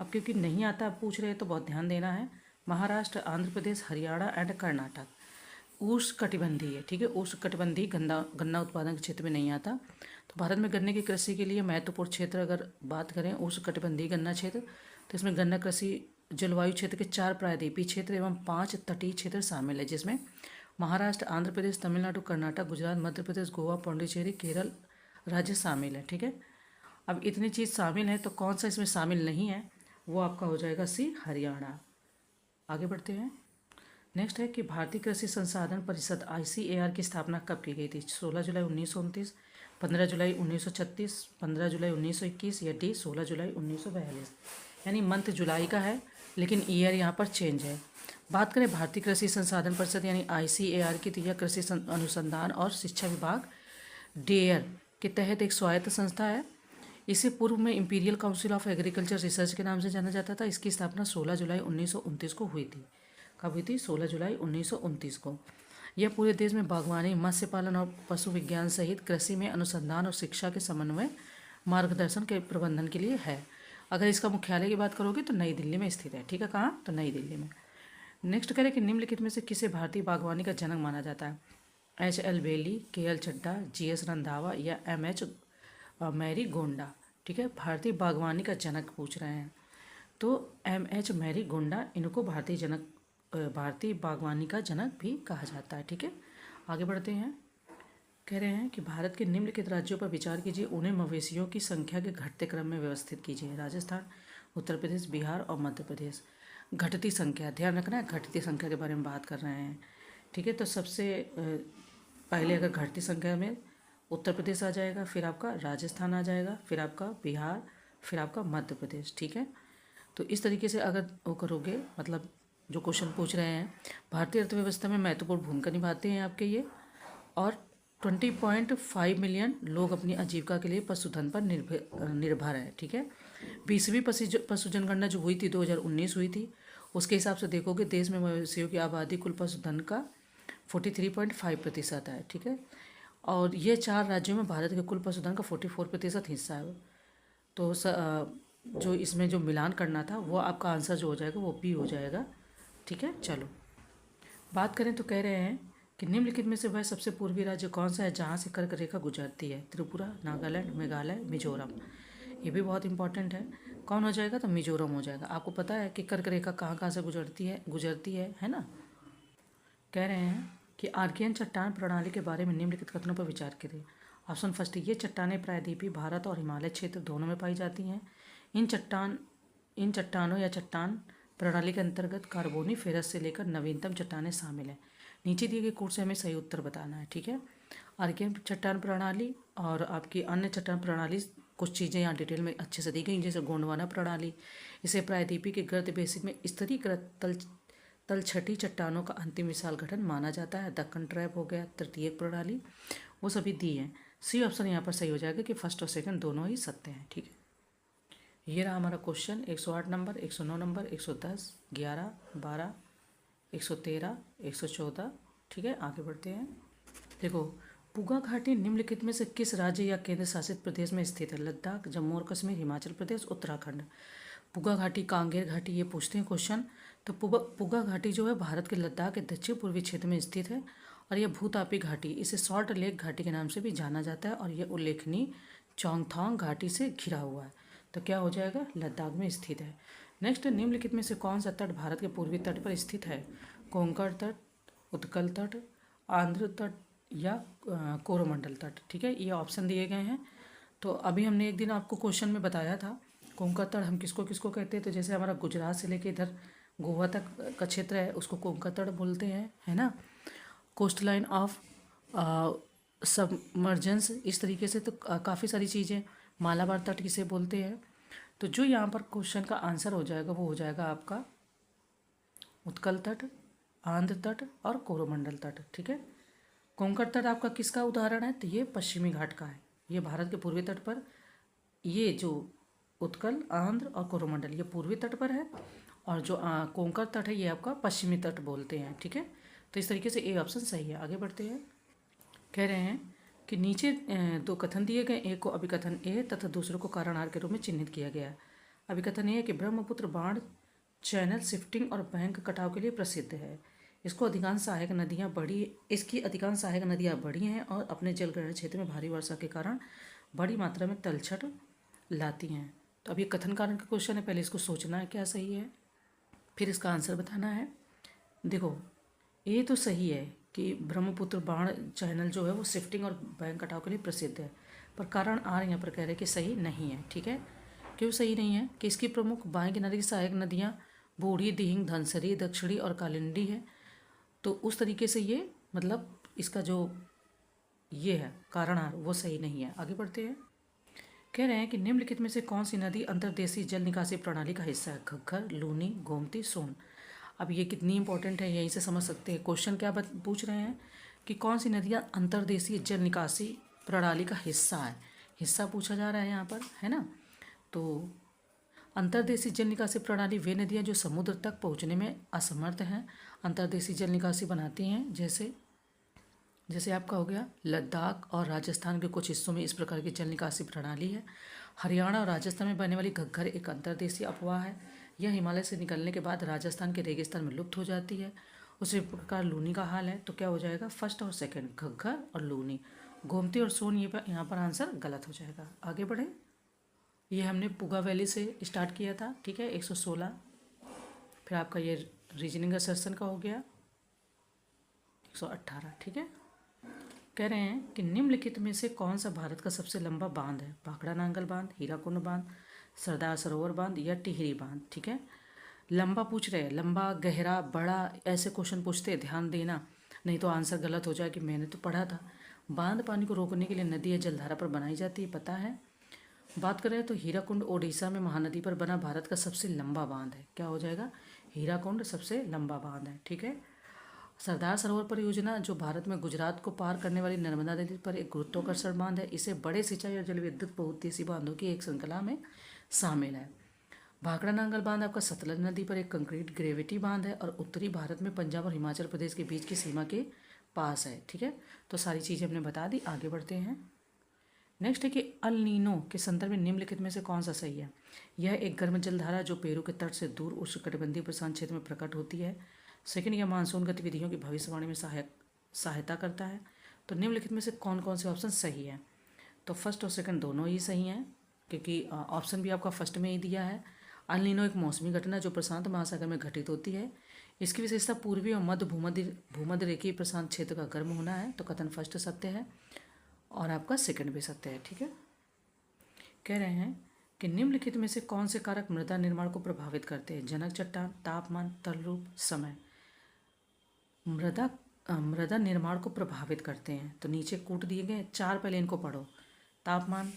अब क्योंकि नहीं आता आप पूछ रहे हैं तो बहुत ध्यान देना है। महाराष्ट्र, आंध्र प्रदेश, हरियाणा एंड कर्नाटक उष्णकटिबंधीय है, ठीक है, उष्णकटिबंधीय गन्ना उत्पादन के क्षेत्र में नहीं आता। तो भारत में गन्ने की कृषि के लिए महत्वपूर्ण क्षेत्र अगर बात करें उष्णकटिबंधीय गन्ना क्षेत्र, तो इसमें गन्ना कृषि जलवायु क्षेत्र के 4 प्रायद्वीपीय क्षेत्र एवं 5 तटीय क्षेत्र शामिल है, जिसमें महाराष्ट्र, आंध्र प्रदेश, तमिलनाडु, कर्नाटक, गुजरात, मध्य प्रदेश, गोवा, पौंडीचेरी, केरल राज्य शामिल है, ठीक है। अब इतनी चीज़ शामिल है तो कौन सा इसमें शामिल नहीं है, वो आपका हो जाएगा सी, हरियाणा। आगे बढ़ते हैं। नेक्स्ट है कि भारतीय कृषि संसाधन परिषद ICAR की स्थापना कब की गई थी। 16 जुलाई 1929, 15 जुलाई 1936, 15 जुलाई 1921 या डी 16 जुलाई 1942। यानी मंथ जुलाई का है लेकिन ईयर यहाँ पर चेंज है। बात करें भारतीय कृषि संसाधन परिषद यानी ICAR की, तो यह कृषि अनुसंधान और शिक्षा विभाग डेयर के तहत एक स्वायत्त संस्था है। इसे पूर्व में imperial council of agriculture research के नाम से जाना जाता था। इसकी स्थापना 16 जुलाई 1929 को हुई थी। कब हुई थी? 16 जुलाई 1929 को। यह पूरे देश में बागवानी, मत्स्य पालन और पशु विज्ञान सहित कृषि में अनुसंधान और शिक्षा के समन्वय, मार्गदर्शन के प्रबंधन के लिए है। अगर इसका मुख्यालय की बात करोगे तो नई दिल्ली में स्थित है, ठीक है। कहाँ? तो नई दिल्ली में। नेक्स्ट करें कि निम्नलिखित में से किसे भारतीय बागवानी का जनक माना जाता है। H.L. बेली, K.L. चड्ढा, G.S. रंधावा या M.H. मैरी गोंडा, ठीक है। भारतीय बागवानी का जनक पूछ रहे हैं तो M.H. मैरी गोंडा, इनको भारतीय बागवानी का जनक भी कहा जाता है, ठीक है। आगे बढ़ते हैं। कह रहे हैं कि भारत के निम्नलिखित राज्यों पर विचार कीजिए, उन्हें मवेशियों की संख्या के घटते क्रम में व्यवस्थित कीजिए। राजस्थान, उत्तर प्रदेश, बिहार और मध्य प्रदेश। घटती संख्या, ध्यान रखना है, घटती संख्या के बारे में बात कर रहे हैं, ठीक है। तो सबसे पहले अगर घटती संख्या में उत्तर प्रदेश आ जाएगा, फिर आपका राजस्थान आ जाएगा, फिर आपका बिहार, फिर आपका मध्य प्रदेश, ठीक है। तो इस तरीके से अगर वो करोगे, मतलब जो क्वेश्चन पूछ रहे हैं, भारतीय अर्थव्यवस्था में महत्वपूर्ण भूमिका निभाते हैं आपके ये, और 20.5 मिलियन लोग अपनी आजीविका के लिए पशुधन पर निर्भर है, ठीक है। 20वीं पशु जनगणना जो हुई थी 2019 हुई थी, उसके हिसाब से देखोगे देश में मवेशियों की आबादी कुल पशुधन का 43.5% है, ठीक है। और ये 4 राज्यों में भारत के कुल पशुधन का 44% हिस्सा है। तो जो इसमें जो मिलान करना था वो आपका आंसर जो हो जाएगा वो बी हो जाएगा, ठीक है। चलो बात करें तो कह रहे हैं कि निम्नलिखित में से वह सबसे पूर्वी राज्य कौन सा है जहाँ से कर्क रेखा गुजरती है? त्रिपुरा, नागालैंड, मेघालय, मिजोरम। ये भी बहुत इंपॉर्टेंट है। कौन हो जाएगा? तो मिजोरम हो जाएगा। आपको पता है कि कर्क रेखा कहाँ कहाँ से गुजरती है ना। कह रहे हैं कि आर्कियन चट्टान प्रणाली के बारे में निम्नलिखित कथनों पर विचार करें। ऑप्शन फर्स्ट, ये चट्टानें प्रायद्वीपीय भारत और हिमालय क्षेत्र दोनों में पाई जाती हैं। इन चट्टानों या चट्टान प्रणाली के अंतर्गत कार्बोनीफेरस से लेकर नवीनतम चट्टानें शामिल हैं। नीचे दिए गए कोड से हमें सही उत्तर बताना है, ठीक है। आर्कियन चट्टान प्रणाली और आपकी अन्य चट्टान प्रणाली, कुछ चीज़ें यहाँ डिटेल में अच्छे से दी गई, जैसे गोंडवाना प्रणाली, इसे प्रायद्वीपीय के गर्त बेसिन में स्तरीकृत तलछटी चट्टानों का अंतिम विशाल गठन माना जाता है। दक्कन ट्रैप हो गया, तृतीयक प्रणाली, वो सभी दी हैं। सी ऑप्शन यहाँ पर सही हो जाएगा कि फर्स्ट और सेकंड दोनों ही सत्य हैं, ठीक है। ये रहा हमारा क्वेश्चन। 108 नंबर, 109 नंबर, 110, 11, 12, 113, 114, ठीक है। आगे बढ़ते हैं। देखो, पुगा घाटी निम्नलिखित में से किस राज्य या केंद्र शासित प्रदेश में स्थित है? लद्दाख, जम्मू और कश्मीर, हिमाचल प्रदेश, उत्तराखंड। पुगा घाटी, कांगेर घाटी, ये पूछते हैं क्वेश्चन। तो पुगा घाटी जो है भारत के लद्दाख के दक्षिण पूर्वी क्षेत्र में स्थित है और यह भूतापी घाटी, इसे सॉल्ट लेक घाटी के नाम से भी जाना जाता है और यह उल्लेखनीय चोंगथोंग घाटी से घिरा हुआ है। तो क्या हो जाएगा? लद्दाख में स्थित है। नेक्स्ट, निम्नलिखित में से कौन सा तट भारत के पूर्वी तट पर स्थित है? कोंकण तट, उत्कल तट, आंध्र तट या कोरोमंडल तट, ठीक है। ये ऑप्शन दिए गए हैं। तो अभी हमने एक दिन आपको क्वेश्चन में बताया था कोंकण तट हम किसको किसको कहते हैं। तो जैसे हमारा गुजरात से लेके इधर गोवा तक का क्षेत्र है उसको कोंकण तट बोलते हैं, है ना। कोस्ट लाइन ऑफ सबमर्जेंस, इस तरीके से तो काफ़ी सारी चीज़ें। मालाबार तट किसे बोलते हैं? तो जो यहाँ पर क्वेश्चन का आंसर हो जाएगा वो हो जाएगा आपका उत्कल तट, आंध्र तट और कोरोमंडल तट, ठीक है। कोंकण तट आपका किसका उदाहरण है? तो ये पश्चिमी घाट का है। ये भारत के पूर्वी तट पर, ये जो उत्कल, आंध्र और कोरोमंडल ये पूर्वी तट पर है और जो कोंकण तट है ये आपका पश्चिमी तट बोलते हैं, ठीक है। तो इस तरीके से ए ऑप्शन सही है। आगे बढ़ते हैं। कह रहे हैं कि नीचे दो कथन दिए गए, एक को अभिकथन ए तथा दूसरे को कारण आर के रूप में चिन्हित किया गया है। अभिकथन ए है कि ब्रह्मपुत्र बाढ़ चैनल शिफ्टिंग और बैंक कटाव के लिए प्रसिद्ध है। इसकी अधिकांश सहायक नदियाँ बड़ी हैं और अपने जलग्रहण क्षेत्र में भारी वर्षा के कारण बड़ी मात्रा में तलछट लाती हैं। तो अब ये कथन कारण का क्वेश्चन है, पहले इसको सोचना है क्या सही है, फिर इसका आंसर बताना है। देखो, ये तो सही है कि ब्रह्मपुत्र बाढ़ चैनल जो है वो शिफ्टिंग और बैंक कटाव के लिए प्रसिद्ध है, पर कारण आर यहाँ पर कह रहे हैं कि सही नहीं है, ठीक है। क्यों सही नहीं है? कि इसकी प्रमुख बाएं किनारे की सहायक नदियाँ बूढ़ी, दिहिंग, धनसरी, दक्षिणी और कालिंदी है। तो उस तरीके से ये मतलब इसका जो ये है कारण आर वो सही नहीं है। आगे बढ़ते हैं। कह रहे हैं कि निम्नलिखित में से कौन सी नदी अंतर्देशीय जल निकासी प्रणाली का हिस्सा है? घग्गर, लूनी, गोमती, सोन। अब ये कितनी इंपॉर्टेंट है यहीं से समझ सकते हैं। क्वेश्चन क्या पूछ रहे हैं कि कौन सी नदियाँ अंतर्देशीय जल निकासी प्रणाली का हिस्सा है। हिस्सा पूछा जा रहा है यहाँ पर, है ना। तो अंतर्देशीय जल निकासी प्रणाली वे नदियाँ जो समुद्र तक पहुँचने में असमर्थ हैं अंतर्देशीय जल निकासी बनाती हैं। जैसे आपका हो गया लद्दाख और राजस्थान के कुछ हिस्सों में इस प्रकार की जल निकासी प्रणाली है। हरियाणा और राजस्थान में बहने वाली घग्गर एक अंतर्देशीय अफवाह है। यह हिमालय से निकलने के बाद राजस्थान के रेगिस्तान में लुप्त हो जाती है। उसी प्रकार लूनी का हाल है। तो क्या हो जाएगा? फर्स्ट और सेकंड, घग्गर और लूनी। गोमती और सोन ये यहाँ पर आंसर गलत हो जाएगा। आगे बढ़े। ये हमने पुगा वैली से स्टार्ट किया था, ठीक है, 116। फिर आपका ये रीजनिंग असर्शन का हो गया 118, ठीक है। कह रहे हैं कि निम्नलिखित में से कौन सा भारत का सबसे लंबा बांध है? भाखड़ा नांगल बांध, हीराकुंड बांध, सरदार सरोवर बांध या टिहरी बांध, ठीक है। लंबा पूछ रहे हैं, लंबा, गहरा, बड़ा, ऐसे क्वेश्चन पूछते हैं, ध्यान देना नहीं तो आंसर गलत हो जाए कि मैंने तो पढ़ा था। बांध पानी को रोकने के लिए नदी या जलधारा पर बनाई जाती है, पता है। बात करें तो हीराकुंड ओडिशा में महानदी पर बना भारत का सबसे लंबा बांध है। क्या हो जाएगा? हीराकुंड सबसे लंबा बांध है, ठीक है। सरदार सरोवर परियोजना जो भारत में गुजरात को पार करने वाली नर्मदा नदी पर एक गुरुत्वाकर्षण बांध है। इसे बड़े सिंचाई और जल विद्युत बहुउद्देशीय बांधों की एक श्रृंखला में शामिल है। भाखड़ा नांगल बांध आपका सतलज नदी पर एक कंक्रीट ग्रेविटी बांध है और उत्तरी भारत में पंजाब और हिमाचल प्रदेश के बीच की सीमा के पास है, ठीक है। तो सारी चीज़ें हमने बता दी। आगे बढ़ते हैं। नेक्स्ट है कि अल नीनो के संदर्भ में निम्नलिखित में से कौन सा सही है? यह एक गर्म जलधारा जो पेरू के तट से दूर उष्णकटिबंधीय प्रशांत क्षेत्र में प्रकट होती है। सेकंड, यह मानसून गतिविधियों की भविष्यवाणी में सहायक सहायता करता है। तो निम्नलिखित में से कौन कौन से ऑप्शन सही है? तो फर्स्ट और सेकंड दोनों ही सही हैं, क्योंकि ऑप्शन भी आपका फर्स्ट में ही दिया है। अल नीनो एक मौसमी घटना जो प्रशांत महासागर में घटित होती है। इसकी विशेषता पूर्वी और मध्य भूमध्य रेखीय प्रशांत क्षेत्र का गर्म होना है। तो कथन फर्स्ट सत्य है और आपका सेकंड भी सत्य है। ठीक है, कह रहे हैं कि निम्नलिखित में से कौन से कारक मृदा निर्माण को प्रभावित करते हैं? जनक चट्टान, तापमान, तलरूप, समय। मृदा निर्माण को प्रभावित करते हैं तो नीचे कूट दिए गए चार, पहले इनको पढ़ो। तापमान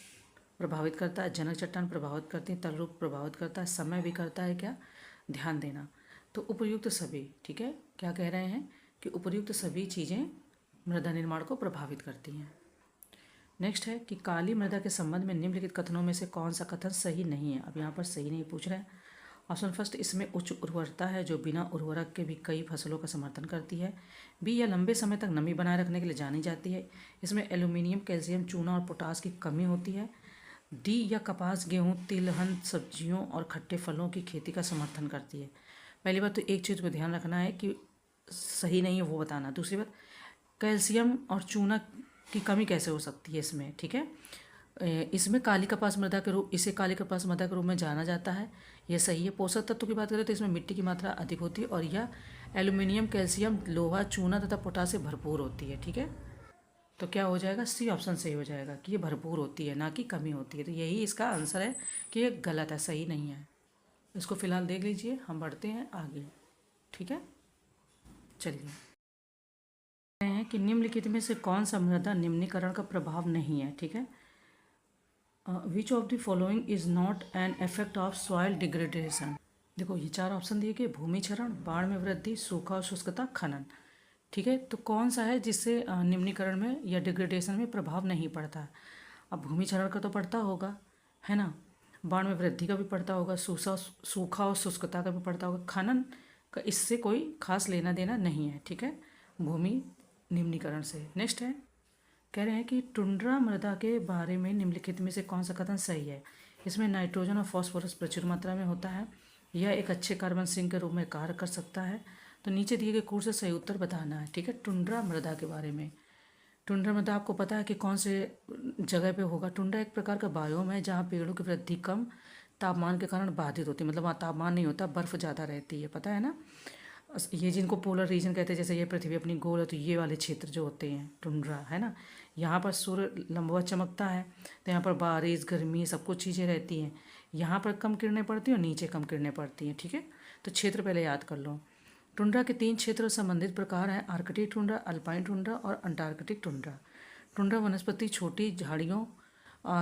प्रभावित करता है, जनक चट्टान प्रभावित करती है, तलरूप प्रभावित करता है, समय भी करता है। क्या ध्यान देना, तो उपयुक्त सभी, ठीक है, क्या कह रहे हैं कि उपयुक्त सभी चीज़ें मृदा निर्माण को प्रभावित करती हैं। नेक्स्ट है कि काली मृदा के संबंध में निम्नलिखित कथनों में से कौन सा कथन सही नहीं है? अब यहाँ पर सही नहीं पूछ रहे हैं। ऑप्शन फर्स्ट, इसमें उच्च उर्वरता है जो बिना उर्वरक के भी कई फसलों का समर्थन करती है। बी, यह लंबे समय तक नमी बनाए रखने के लिए जानी जाती है। इसमें एल्यूमिनियम, कैल्शियम, चूना और पोटास की कमी होती है। डी, या कपास, गेहूँ, तिलहन सब्जियों और खट्टे फलों की खेती का समर्थन करती है। पहली बात तो एक चीज़ को ध्यान रखना है कि सही नहीं है वो बताना। दूसरी बात, कैल्शियम और चूना की कमी कैसे हो सकती है इसमें? ठीक है, इसमें काली कपास मृदा के रूप इसे काली कपास मृदा के रूप में जाना जाता है, यह सही है। पोषक तत्व की बात करें तो इसमें मिट्टी की मात्रा अधिक होती है और यह एल्यूमिनियम, कैल्शियम, लोहा, चूना तथा पोटास से भरपूर होती है। ठीक है, तो क्या हो जाएगा? सी ऑप्शन सही हो जाएगा कि ये भरपूर होती है, ना कि कमी होती है। तो यही इसका आंसर है कि ये गलत है, सही नहीं है। इसको फिलहाल देख लीजिए, हम बढ़ते हैं आगे। ठीक है, चलिए हैं कि निम्नलिखित में से कौन सा मृदा निम्नीकरण का प्रभाव नहीं है? ठीक है, which of the following is not an effect of soil degradation. देखो ये चार ऑप्शन दिए गए, भूमि क्षरण, बाढ़ में वृद्धि, सूखा और शुष्कता, खनन। ठीक है, तो कौन सा है जिससे निम्नीकरण में या डिग्रेडेशन में प्रभाव नहीं पड़ता है? अब भूमि क्षरण का तो पड़ता होगा, है ना, बाढ़ में वृद्धि का भी पड़ता होगा, सूखा और शुष्कता का भी पड़ता होगा, खनन का इससे कोई खास लेना देना नहीं है। ठीक है, भूमि निम्नीकरण से। नेक्स्ट है, कह रहे हैं कि टुंड्रा मृदा के बारे में निम्नलिखित में से कौन सा कथन सही है? इसमें नाइट्रोजन और फास्फोरस प्रचुर मात्रा में होता है, यह एक अच्छे कार्बन सिंक के रूप में कार्य कर सकता है। तो नीचे दिए गए कोर्स से सही उत्तर बताना है। ठीक है, टुंड्रा मृदा के बारे में। टुंड्रा मृदा आपको पता है कि कौन से जगह पे होगा? टुंड्रा एक प्रकार का बायोम है जहाँ पेड़ों की वृद्धि कम तापमान के कारण बाधित होती है, मतलब वहाँ तापमान नहीं होता, बर्फ़ ज़्यादा रहती है, पता है ना। ये जिनको पोलर रीजन कहते हैं, जैसे ये पृथ्वी अपनी गोल है तो ये वाले क्षेत्र जो होते हैं टुंड्रा, है ना। यहाँ पर सूर्य लंबवत चमकता है तो यहाँ पर बारिश, गर्मी, सब कुछ चीज़ें रहती हैं। यहाँ पर कम किरणें पड़ती हैं और नीचे कम किरणें पड़ती हैं। ठीक है, तो क्षेत्र पहले याद कर लो। टुंड्रा के 3 क्षेत्र संबंधित प्रकार हैं, आर्कटिक टुंड्रा, अल्पाइन टुंड्रा और अंटार्कटिक टुंड्रा। टुंड्रा वनस्पति छोटी झाड़ियों,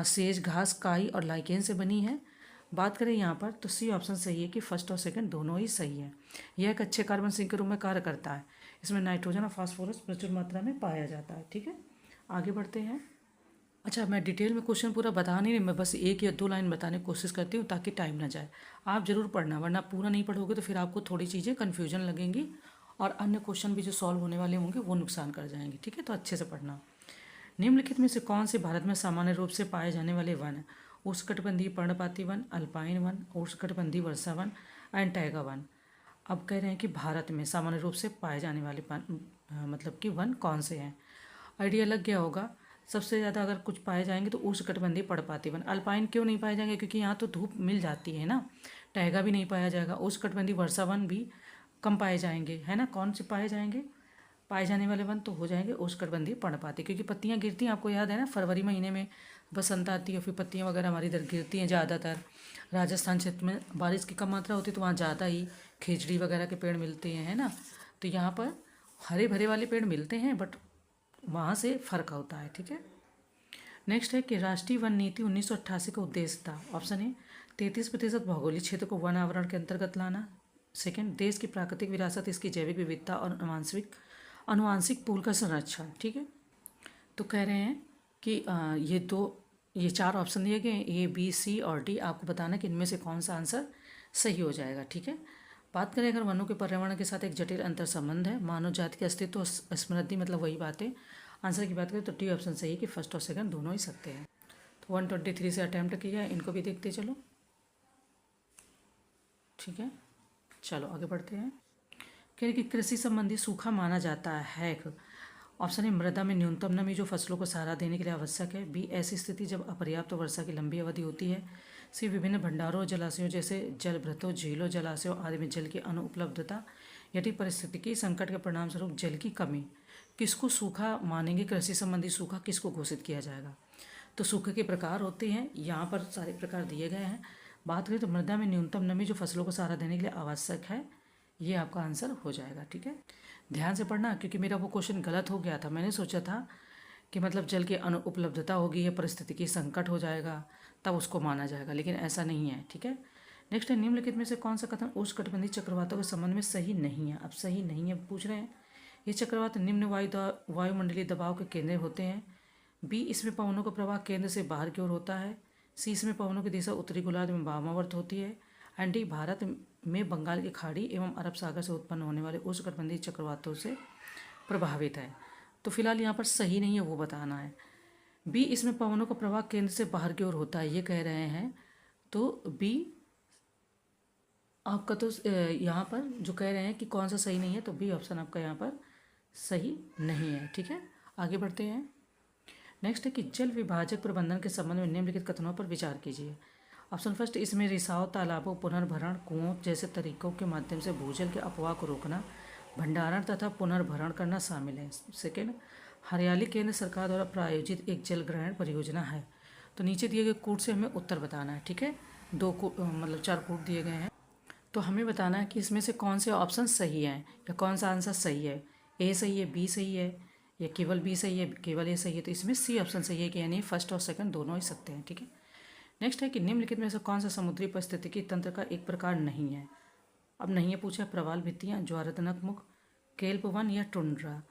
सेज घास, काई और लाइकेन से बनी है। बात करें यहाँ पर तो सी ऑप्शन सही है कि फर्स्ट और सेकंड दोनों ही सही है। यह एक अच्छे कार्बन सिंक के रूप में कार्य करता है। इसमें नाइट्रोजन और फास्फोरस प्रचुर मात्रा में पाया जाता है। ठीक है, आगे बढ़ते हैं। अच्छा, मैं डिटेल में क्वेश्चन पूरा बता नहीं रही, मैं बस 1 या 2 लाइन बताने की कोशिश करती हूँ ताकि टाइम ना जाए। आप ज़रूर पढ़ना, वरना पूरा नहीं पढ़ोगे तो फिर आपको थोड़ी चीज़ें कन्फ्यूजन लगेंगी और अन्य क्वेश्चन भी जो सॉल्व होने वाले होंगे वो नुकसान कर जाएंगे। ठीक है, तो अच्छे से पढ़ना। निम्नलिखित में से कौन से भारत में सामान्य रूप से पाए जाने वाले वन? उष्णकटिबंधीय पर्णपाती वन, अल्पाइन वन, उष्णकटिबंधीय वर्षा वन एंड टैगा वन। अब कह रहे हैं कि भारत में सामान्य रूप से पाए जाने वाले मतलब कि वन कौन से हैं? आइडिया लग गया होगा। सबसे ज़्यादा अगर कुछ पाए जाएंगे तो उष्णकटिबंधीय पर्णपाती वन। अल्पाइन क्यों नहीं पाए जाएंगे? क्योंकि यहाँ तो धूप मिल जाती है ना। टैगा भी नहीं पाया जाएगा। उष्णकटिबंधीय वर्षा वन भी कम पाए जाएंगे, है ना। कौन से पाए जाएंगे? पाए जाने वाले वन तो हो जाएंगे उष्णकटिबंधीय पर्णपाती, क्योंकि पत्तियां गिरती हैं, आपको याद है ना, फरवरी महीने में बसंत आती है, फिर पत्तियां वगैरह हमारी इधर गिरती हैं ज़्यादातर। राजस्थान क्षेत्र में बारिश की कम मात्रा होती है तो वहाँ ज़्यादा ही खेजड़ी वगैरह के पेड़ मिलते हैं, है ना। तो यहाँ पर हरे भरे वाले पेड़ मिलते हैं, बट वहाँ से फ़र्क होता है। ठीक है, नेक्स्ट है कि राष्ट्रीय वन नीति 1988 का उद्देश्य था। ऑप्शन ए 33% भौगोलिक क्षेत्र को वन आवरण के अंतर्गत लाना। सेकेंड, देश की प्राकृतिक विरासत, इसकी जैविक विविधता और अनुवांशिक पूल का संरक्षण। ठीक है, तो कह रहे हैं कि ये 4 ऑप्शन दिए गए, ए, बी, सी और डी। आपको बताना कि इनमें से कौन सा आंसर सही हो जाएगा। ठीक है, बात करें अगर वनों के पर्यावरण के साथ एक जटिल अंतर संबंध है, मानव जाति के अस्तित्व और समृद्धि, मतलब वही बात है। आंसर की बात करें तो डी ऑप्शन सही है कि फर्स्ट और सेकंड दोनों ही सत्य हैं। तो 123 से अटैम्प्ट किया है, इनको भी देखते चलो। ठीक है, चलो आगे बढ़ते हैं। कह रहे कि कृषि संबंधी सूखा माना जाता है ऑप्शन ए मृदा में न्यूनतम नमी जो फसलों को सहारा देने के लिए आवश्यक है। बी ऐसी स्थिति जब अपर्याप्त वर्षा की लंबी अवधि होती है। सी विभिन्न भंडारों और जलाशयों जैसे जलभृतों, झीलों, जलाशयों आदि में जल की अनुपलब्धता। यदि पारिस्थितिकी संकट के परिणाम स्वरूप जल की कमी। किसको सूखा मानेंगे, कृषि संबंधी सूखा किसको घोषित किया जाएगा। तो सूखे के प्रकार होते हैं, यहाँ पर सारे प्रकार दिए गए हैं। बात करें तो मृदा में न्यूनतम नमी जो फसलों को सहारा देने के लिए आवश्यक है, ये आपका आंसर हो जाएगा। ठीक है, ध्यान से पढ़ना, क्योंकि मेरा वो क्वेश्चन गलत हो गया था। मैंने सोचा था कि मतलब जल की अनुपलब्धता होगी या परिस्थितिकी संकट हो जाएगा तब उसको माना जाएगा, लेकिन ऐसा नहीं है। ठीक है, नेक्स्ट है निम्नलिखित में से कौन सा कथन उष्णकटिबंधीय चक्रवातों के संबंध में सही नहीं है। अब सही नहीं है पूछ रहे हैं। ये चक्रवात निम्न वायुमंडलीय दबाव के केंद्र होते हैं। बी इसमें पवनों का प्रवाह केंद्र से बाहर की ओर होता है। सी इसमें पवनों की दिशा उत्तरी गोलार्ध में वामावर्त होती है। एंड डी भारत में बंगाल की खाड़ी एवं अरब सागर से उत्पन्न होने वाले उष्णकटिबंधीय चक्रवातों से प्रभावित है। तो फिलहाल यहाँ पर सही नहीं है, वो बताना है। बी इसमें पवनों का प्रवाह केंद्र से बाहर की ओर होता है, ये कह रहे हैं। तो बी आपका तो यहाँ पर जो कह रहे हैं कि कौन सा सही नहीं है, तो बी ऑप्शन आपका यहाँ पर सही नहीं है। ठीक है, आगे बढ़ते हैं। नेक्स्ट है कि जल विभाजक प्रबंधन के संबंध में निम्नलिखित कथनों पर विचार कीजिए। ऑप्शन फर्स्ट, इसमें रिसाव, तालाबों, पुनर्भरण, कुओं जैसे तरीकों के माध्यम से भूजल के अपवाह को रोकना, भंडारण तथा पुनर्भरण करना शामिल है। सेकेंड, हरियाली केंद्र सरकार द्वारा प्रायोजित एक जल ग्रहण परियोजना है। तो नीचे दिए गए कूट से हमें उत्तर बताना है। ठीक है, मतलब 4 कूट दिए गए हैं, तो हमें बताना है कि इसमें से कौन से ऑप्शन सही हैं या कौन सा आंसर सही है। ए सही है, बी सही है, या केवल बी सही है, केवल ए सही है। तो इसमें सी ऑप्शन सही है कि यानी फर्स्ट और सेकंड दोनों ही सकते हैं। ठीक है, नेक्स्ट है कि निम्नलिखित में से कौन सा समुद्री पारिस्थितिकी तंत्र का एक प्रकार नहीं है। अब नहीं है पूछा, प्रवाल भित्तियाँ, ज्वारतनक मुख, केल्प वन या टुंड्रा।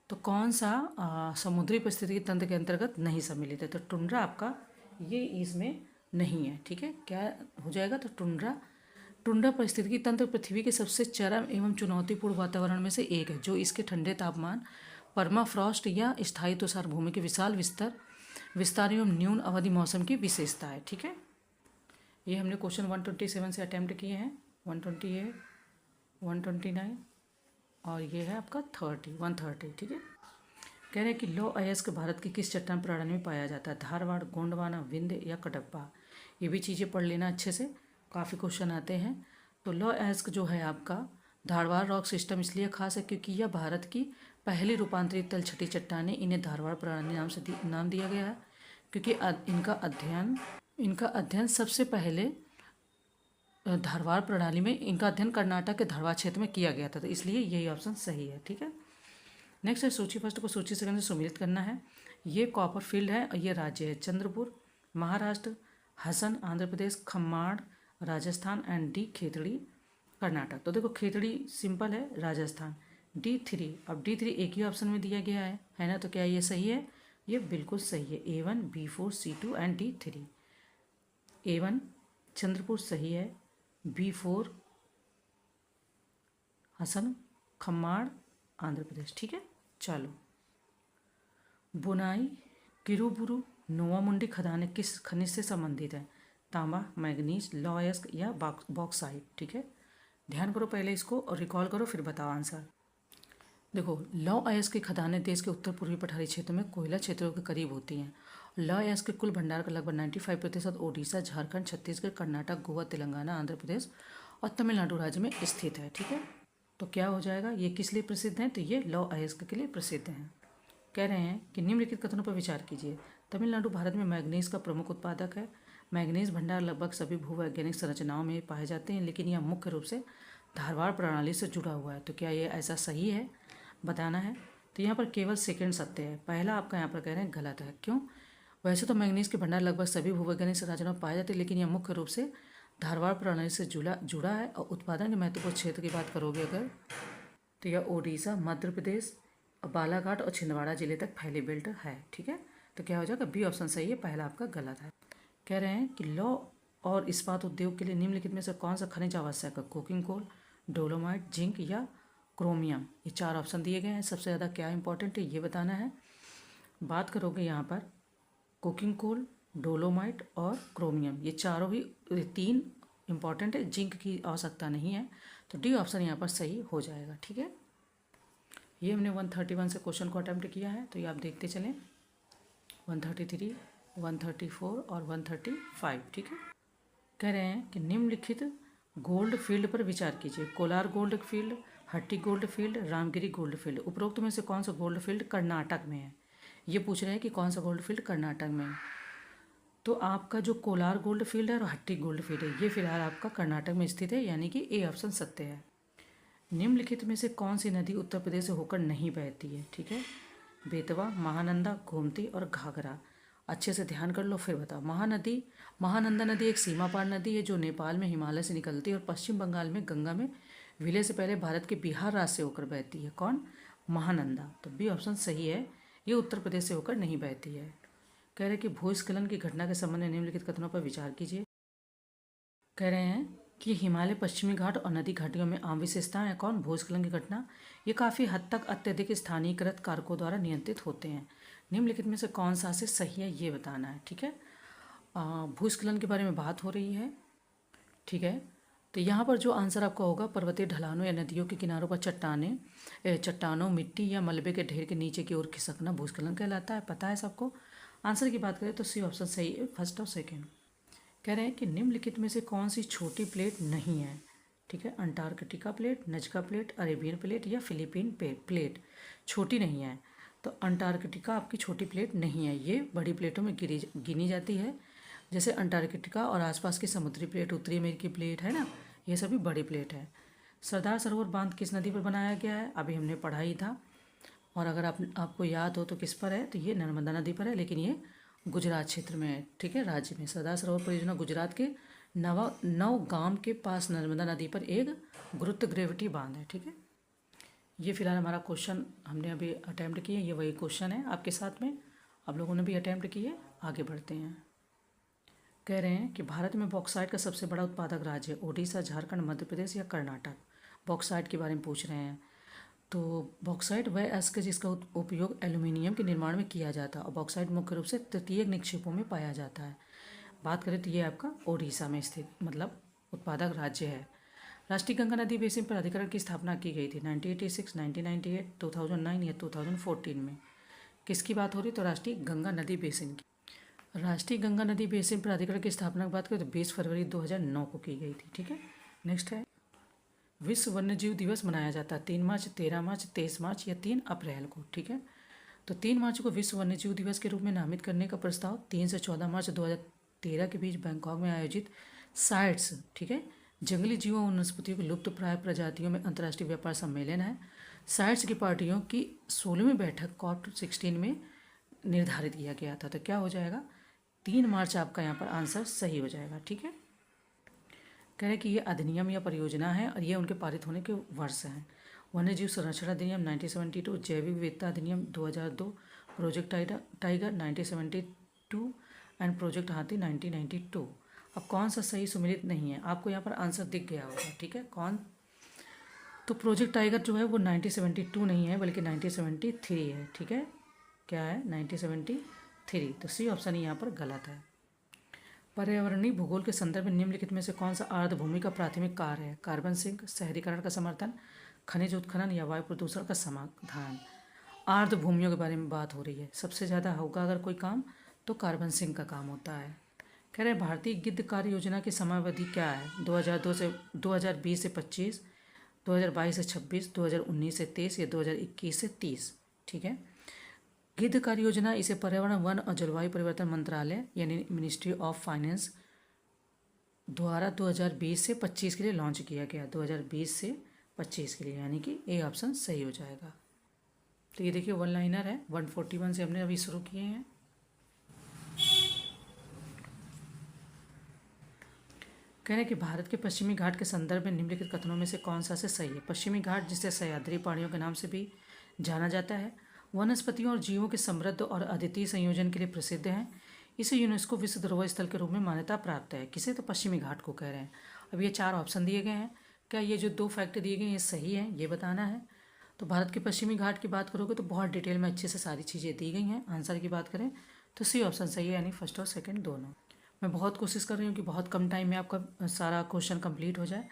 तो कौन सा समुद्री पारिस्थितिकी तंत्र के अंतर्गत नहीं सम्मिलित है। तो टुंड्रा आपका ये इसमें नहीं है। ठीक है, क्या हो जाएगा, तो टुंड्रा पारिस्थितिकी तंत्र पृथ्वी के सबसे चरम एवं चुनौतीपूर्ण वातावरण में से एक है, जो इसके ठंडे तापमान, परमाफ्रॉस्ट या स्थायी तुषार भूमि के विशाल विस्तार एवं न्यून अवधि मौसम की विशेषता है। ठीक है, ये हमने क्वेश्चन 127 से अटैम्प्ट किए हैं, 128, 129 और ये है आपका 130। ठीक है, कह रहे हैं कि लौह अयस्क भारत की किस चट्टान प्रणाली में पाया जाता है। धारवाड़, गोंडवाना, विंध्य या कटप्पा। ये भी चीज़ें पढ़ लेना अच्छे से, काफ़ी क्वेश्चन आते हैं। तो लौह अयस्क जो है आपका धारवाड़ रॉक सिस्टम इसलिए खास है क्योंकि यह भारत की पहली रूपांतरित तलछटी चट्टानें, इन्हें धारवाड़ प्रणाली नाम से नाम दिया गया है क्योंकि इनका अध्ययन सबसे पहले धारवाड़ प्रणाली में, इनका अध्ययन कर्नाटक के धारवाड़ क्षेत्र में किया गया था, तो इसलिए यही ऑप्शन सही है। ठीक है, नेक्स्ट है सूची फर्स्ट को सूची सेकंड से सम्मिलित करना है। ये कॉपर फील्ड है और ये राज्य है चंद्रपुर महाराष्ट्र, हसन आंध्र प्रदेश, खम्माड़ राजस्थान एंड डी खेतड़ी कर्नाटक। तो देखो खेतड़ी सिंपल है, राजस्थान। D3, अब D3 एक ही ऑप्शन में दिया गया है ना, तो क्या ये सही है, ये बिल्कुल सही है। A1, B4, C2 and D3। A1 Chandrapur सही है, B4 हसन खम्माड़ आंध्र प्रदेश। ठीक है, चलो बुनाई किरुबुरु नोवामुंडी खदानें किस खनिज से संबंधित है। तांबा, मैग्नीज, लौह अयस्क या बॉक्साइट। ठीक है, ध्यान करो पहले इसको और रिकॉल करो फिर बताओ आंसर। देखो, लौह अयस्क की खदानें देश के उत्तर पूर्वी पठारी क्षेत्र में कोयला क्षेत्रों के करीब होती हैं। लौह अयस्क के कुल भंडार का लगभग 95% ओडिशा, झारखंड, छत्तीसगढ़, कर्नाटक, गोवा, तेलंगाना, आंध्र प्रदेश और तमिलनाडु राज्य में स्थित है। ठीक है, तो क्या हो जाएगा, ये किस लिए प्रसिद्ध हैं, तो ये लौह अयस्क के लिए प्रसिद्ध हैं। कह रहे हैं कि निम्नलिखित कथनों पर विचार कीजिए। तमिलनाडु भारत में मैग्नीज का प्रमुख उत्पादक है। मैग्नीज भंडार लगभग सभी भूवैज्ञानिक संरचनाओं में पाए जाते हैं, लेकिन यह मुख्य रूप से धारवाड़ प्रणाली से जुड़ा हुआ है। तो क्या ये ऐसा सही है, बताना है। तो यहाँ पर केवल सेकंड सत्य है, पहला आपका यहाँ पर कह रहे हैं गलत है। क्यों, वैसे तो मैग्नीज के भंडार लगभग सभी भूवैज्ञानिक संरचनाओं में पाए जाते हैं, लेकिन यह मुख्य रूप से धारवाड़ प्रणाली से जुड़ा है। और उत्पादन के महत्वपूर्ण क्षेत्र की बात करोगे अगर, तो यह ओडिशा, मध्य प्रदेश, बालाघाट और छिंदवाड़ा जिले तक फैली बेल्ट है। ठीक है, तो क्या हो जाएगा, बी ऑप्शन सही है, पहला आपका गलत है। कह रहे हैं कि लौह और इस्पात उद्योग के लिए निम्नलिखित में से कौन सा खनिज आवश्यक है। कोकिंग कोल, डोलोमाइट, जिंक या क्रोमियम। ये 4 ऑप्शन दिए गए हैं, सबसे ज़्यादा क्या इंपॉर्टेंट है ये बताना है। बात करोगे यहाँ पर कोकिंग कोल, डोलोमाइट और क्रोमियम, ये चारों ही 3 इंपॉर्टेंट है, जिंक की आवश्यकता नहीं है। तो डी ऑप्शन यहाँ पर सही हो जाएगा। ठीक है, ये हमने 131 से क्वेश्चन को अटैम्प्ट किया है, तो ये आप देखते चलें। 133, 134 और 135, ठीक है। कह रहे हैं कि निम्नलिखित गोल्ड फील्ड पर विचार कीजिए। कोलार गोल्ड फील्ड, हट्टी gold field, Ramgiri gold field. उपरोक्त में से कौन सा गोल्ड फील्ड कर्नाटक में है? ये पूछ रहे हैं कि कौन सा गोल्ड फील्ड कर्नाटक में है। तो आपका जो कोलार गोल्ड फील्ड है और हट्टी गोल्ड फील्ड है, ये फिलहाल आपका कर्नाटक में स्थित है, यानी कि ए ऑप्शन सत्य है। निम्नलिखित में से कौन सी नदी उत्तर प्रदेश से होकर नहीं बहती है? ठीक है, बेतवा, महानंदा, गोमती और घाघरा। अच्छे से ध्यान कर लो फिर बताओ। महानंदा नदी एक सीमा पार नदी है जो नेपाल में हिमालय से निकलती है और पश्चिम बंगाल में गंगा में विलय से पहले भारत के बिहार राज्य से होकर बहती है। कौन? महानंदा। तो बी ऑप्शन सही है, ये उत्तर प्रदेश से होकर नहीं बहती है। कह रहे कि भूस्खलन की घटना के संबंध में निम्नलिखित कथनों पर विचार कीजिए। कह रहे हैं कि हिमालय, पश्चिमी घाट और नदी घाटियों में आम विशेषताएं हैं। कौन? भूस्खलन की घटना ये काफ़ी हद तक अत्यधिक स्थानीयकृत कारकों द्वारा नियंत्रित होते हैं। निम्नलिखित में से कौन सा से सही है ये बताना है, ठीक है। भूस्खलन के बारे में बात हो रही है, ठीक है। तो यहाँ पर जो आंसर आपका होगा, पर्वतीय ढलानों या नदियों के किनारों पर चट्टानों, मिट्टी या मलबे के ढेर के नीचे की ओर खिसकना भूस्खलन कहलाता है। पता है सबको। आंसर की बात करें तो सी ऑप्शन सही है, फर्स्ट और सेकेंड। कह रहे हैं कि निम्नलिखित में से कौन सी छोटी प्लेट नहीं है? ठीक है, Antarctica plate, Nazca plate, Arabian plate या फिलीपीन प्लेट। छोटी नहीं है, तो अंटार्कटिका आपकी छोटी प्लेट नहीं है, ये बड़ी प्लेटों में गिनी जाती है। जैसे अंटार्कटिका और आसपास की समुद्री प्लेट, उत्तरी अमेरिकी प्लेट है ना, ये सभी बड़ी प्लेट है। सरदार सरोवर बांध किस नदी पर बनाया गया है? अभी हमने पढ़ा ही था। और अगर आपको याद हो तो किस पर है, तो ये नर्मदा नदी पर है, लेकिन ये गुजरात क्षेत्र में है, ठीक है, राज्य में। सरदार सरोवर परियोजना गुजरात के नवगाम के पास नर्मदा नदी पर एक गुरुत्व ग्रेविटी बांध है, ठीक है। ये फिलहाल हमारा क्वेश्चन हमने अभी अटैम्प्ट किए, ये वही क्वेश्चन है आपके साथ में, आप लोगों ने भी अटैम्प्ट किए। आगे बढ़ते हैं। कह रहे हैं कि भारत में बॉक्साइट का सबसे बड़ा उत्पादक राज्य ओडिशा, झारखंड, मध्य प्रदेश या कर्नाटक। बॉक्साइट के बारे में पूछ रहे हैं। तो बॉक्साइट वह अयस्क है जिसका उपयोग एल्यूमिनियम के निर्माण में किया जाता है और बॉक्साइट मुख्य रूप से तृतीयक निक्षेपों में पाया जाता है। बात करें तो ये आपका ओडिशा में स्थित मतलब उत्पादक राज्य है। राष्ट्रीय गंगा नदी बेसिन प्राधिकरण की स्थापना की गई थी 1986, 1998, 2009 या 2014 में। किसकी बात हो रही? तो राष्ट्रीय गंगा नदी बेसिन की। राष्ट्रीय गंगा नदी बेसिन प्राधिकरण की स्थापना की बात करें तो 20 फरवरी 2009 को की गई थी, ठीक है। नेक्स्ट है, विश्व वन्यजीव दिवस मनाया जाता है 3 मार्च, 13 मार्च, 23 मार्च या 3 अप्रैल को, ठीक है। तो 3 मार्च को विश्व वन्यजीव दिवस के रूप में नामित करने का प्रस्ताव 3 से 14 मार्च 2013 के बीच बैंकॉक में आयोजित साइट्स, ठीक है, जंगली जीवों और वनस्पतियों की लुप्त प्राय प्रजातियों में अंतर्राष्ट्रीय व्यापार सम्मेलन है। साइट्स की पार्टियों की 16वीं बैठक COP16 में निर्धारित किया गया था। तो क्या हो जाएगा? 3 मार्च आपका यहाँ पर आंसर सही हो जाएगा, ठीक है। कह रहे हैं कि ये अधिनियम या परियोजना है और ये उनके पारित होने के वर्ष हैं। वन्यजीव संरक्षण अधिनियम 1972, जैविक विविधता अधिनियम 2002, प्रोजेक्ट टाइगर 1972 एंड प्रोजेक्ट हाथी 1992। अब कौन सा सही सुमेलित नहीं है? आपको यहाँ पर आंसर दिख गया होगा, ठीक है। कौन? तो प्रोजेक्ट टाइगर जो है वो 1972 नहीं है बल्कि 1973 है, ठीक है। क्या है? 1973। तो सी ऑप्शन यहाँ पर गलत है। पर्यावरणीय भूगोल के संदर्भ में निम्नलिखित में से कौन सा आर्द्रभूमि का प्राथमिक कार्य है? कार्बन सिंक, शहरीकरण का समर्थन, खनिज उत्खनन या वायु प्रदूषण का समाधान। आर्द्रभूमियों के बारे में बात हो रही है। सबसे ज़्यादा होगा अगर कोई काम तो कार्बन सिंक का काम होता है। कह रहे भारतीय गिद्ध कार्य योजना की समयावधि क्या है? 2002 से 2020 से 25, 2022 से 26, 2019 से 23 या 2021 से 30, ठीक है। गिद्ध कार्य योजना इसे पर्यावरण, वन और जलवायु परिवर्तन मंत्रालय यानी मिनिस्ट्री ऑफ फाइनेंस द्वारा 2020 से 25 के लिए लॉन्च किया गया। 2020 से 25 के लिए, यानी कि ए ऑप्शन सही हो जाएगा। तो ये देखिए 1 लाइनर है, 141 से हमने अभी शुरू किए हैं। कह रहे हैं कि भारत के पश्चिमी घाट के संदर्भ में निम्नलिखित कथनों में से कौन सा से सही है? पश्चिमी घाट, जिसे सह्याद्री पहाड़ियों के नाम से भी जाना जाता है, वनस्पतियों और जीवों के समृद्ध और अद्वितीय संयोजन के लिए प्रसिद्ध है। इसे यूनेस्को विश्व धरोहर स्थल के रूप में मान्यता प्राप्त है। किसे? तो पश्चिमी घाट को कह रहे हैं। अब ये 4 ऑप्शन दिए गए हैं, क्या ये जो 2 फैक्ट दिए गए हैं ये सही है? ये बताना है। तो भारत के पश्चिमी घाट की बात करोगे तो बहुत डिटेल में अच्छे से सारी चीज़ें दी गई हैं। आंसर की बात करें तो सी ऑप्शन सही है, यानी फर्स्ट और सेकेंड दोनों। मैं बहुत कोशिश कर रही हूँ कि बहुत कम टाइम में आपका सारा क्वेश्चन कंप्लीट हो जाए।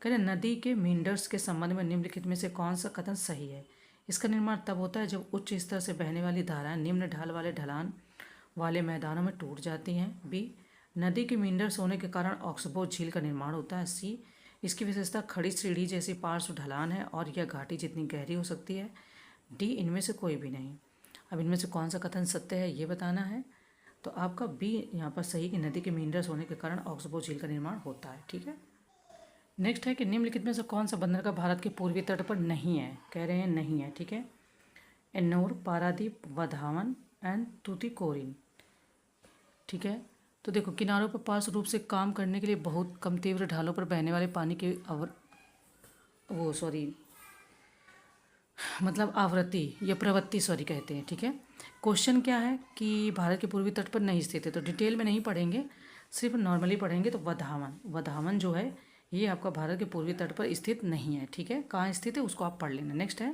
कह रहे नदी के मींडर्स के संबंध में निम्नलिखित में से कौन सा कथन सही है? इसका निर्माण तब होता है जब उच्च स्तर से बहने वाली धाराएं निम्न ढाल वाले ढलान वाले मैदानों में टूट जाती हैं। बी, नदी की मींडर्स होने के कारण ऑक्सबो झील का निर्माण होता है। सी, इसकी विशेषता खड़ी सीढ़ी जैसी पार्श्व ढलान है और यह घाटी जितनी गहरी हो सकती है। डी, इनमें से कोई भी नहीं। अब इनमें से कौन सा कथन सत्य है ये बताना है। तो आपका बी यहाँ पर सही कि नदी के मींडर्स होने के कारण ऑक्सबो झील का निर्माण होता है। ठीक है। नेक्स्ट है कि निम्नलिखित में से कौन सा बंदरगाह भारत के पूर्वी तट पर नहीं है। कह रहे हैं नहीं है। ठीक है। एन्नौर, पारादीप, वधावन एंड तूतीकोरिन। ठीक है। तो देखो, किनारों पर पार्श्व रूप से काम करने के लिए बहुत कम तीव्र ढालों पर बहने वाले पानी के आवृत्ति या प्रवृत्ति कहते हैं। ठीक है। क्वेश्चन क्या है कि भारत के पूर्वी तट पर नहीं स्थित है, तो डिटेल में नहीं पढ़ेंगे, सिर्फ नॉर्मली पढ़ेंगे। तो वधावन जो है ये आपका भारत के पूर्वी तट पर स्थित नहीं है। ठीक है। कहाँ स्थित है उसको आप पढ़ लेना। नेक्स्ट है,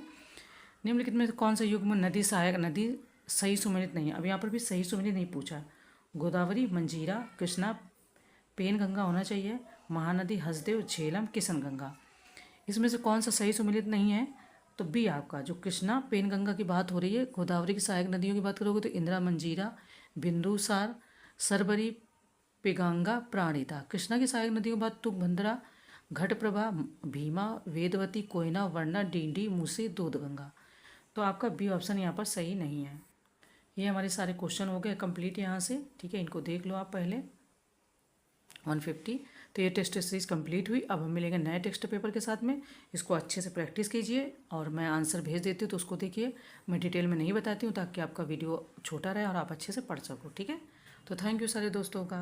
निम्नलिखित में कौन सा युग्म नदी सहायक नदी सही सुमेलित नहीं है। अब यहाँ पर भी सही सुमेलित नहीं पूछा। गोदावरी, मंजीरा, कृष्णा, पेनगंगा होना चाहिए। महानदी, हसदेव, झेलम, किशनगंगा। इसमें से कौन सा सही सुमेलित नहीं है। तो बी आपका जो कृष्णा पेनगंगा की बात हो रही है। गोदावरी की सहायक नदियों की बात करोगे तो इंदिरा, मंजीरा, बिंदुसार, सरबरी, पेगांगा, प्राणिता। कृष्णा की सहायक नदियों की बात तुंगभद्रा, घटप्रभा, भीमा, वेदवती, कोयना, वर्णा, डींडी, मूसी, दूधगंगा। तो आपका बी ऑप्शन यहाँ पर सही नहीं है। ये हमारे सारे क्वेश्चन हो गए कंप्लीट यहाँ से। ठीक है। इनको देख लो आप पहले 150। तो ये टेस्ट सीरीज कंप्लीट हुई। अब हम मिलेंगे नए टेक्स्ट पेपर के साथ में। इसको अच्छे से प्रैक्टिस कीजिए और मैं आंसर भेज देती हूँ तो उसको देखिए। मैं डिटेल में नहीं बताती हूँ ताकि आपका वीडियो छोटा रहे और आप अच्छे से पढ़ सको। ठीक है। तो थैंक यू सारे दोस्तों का।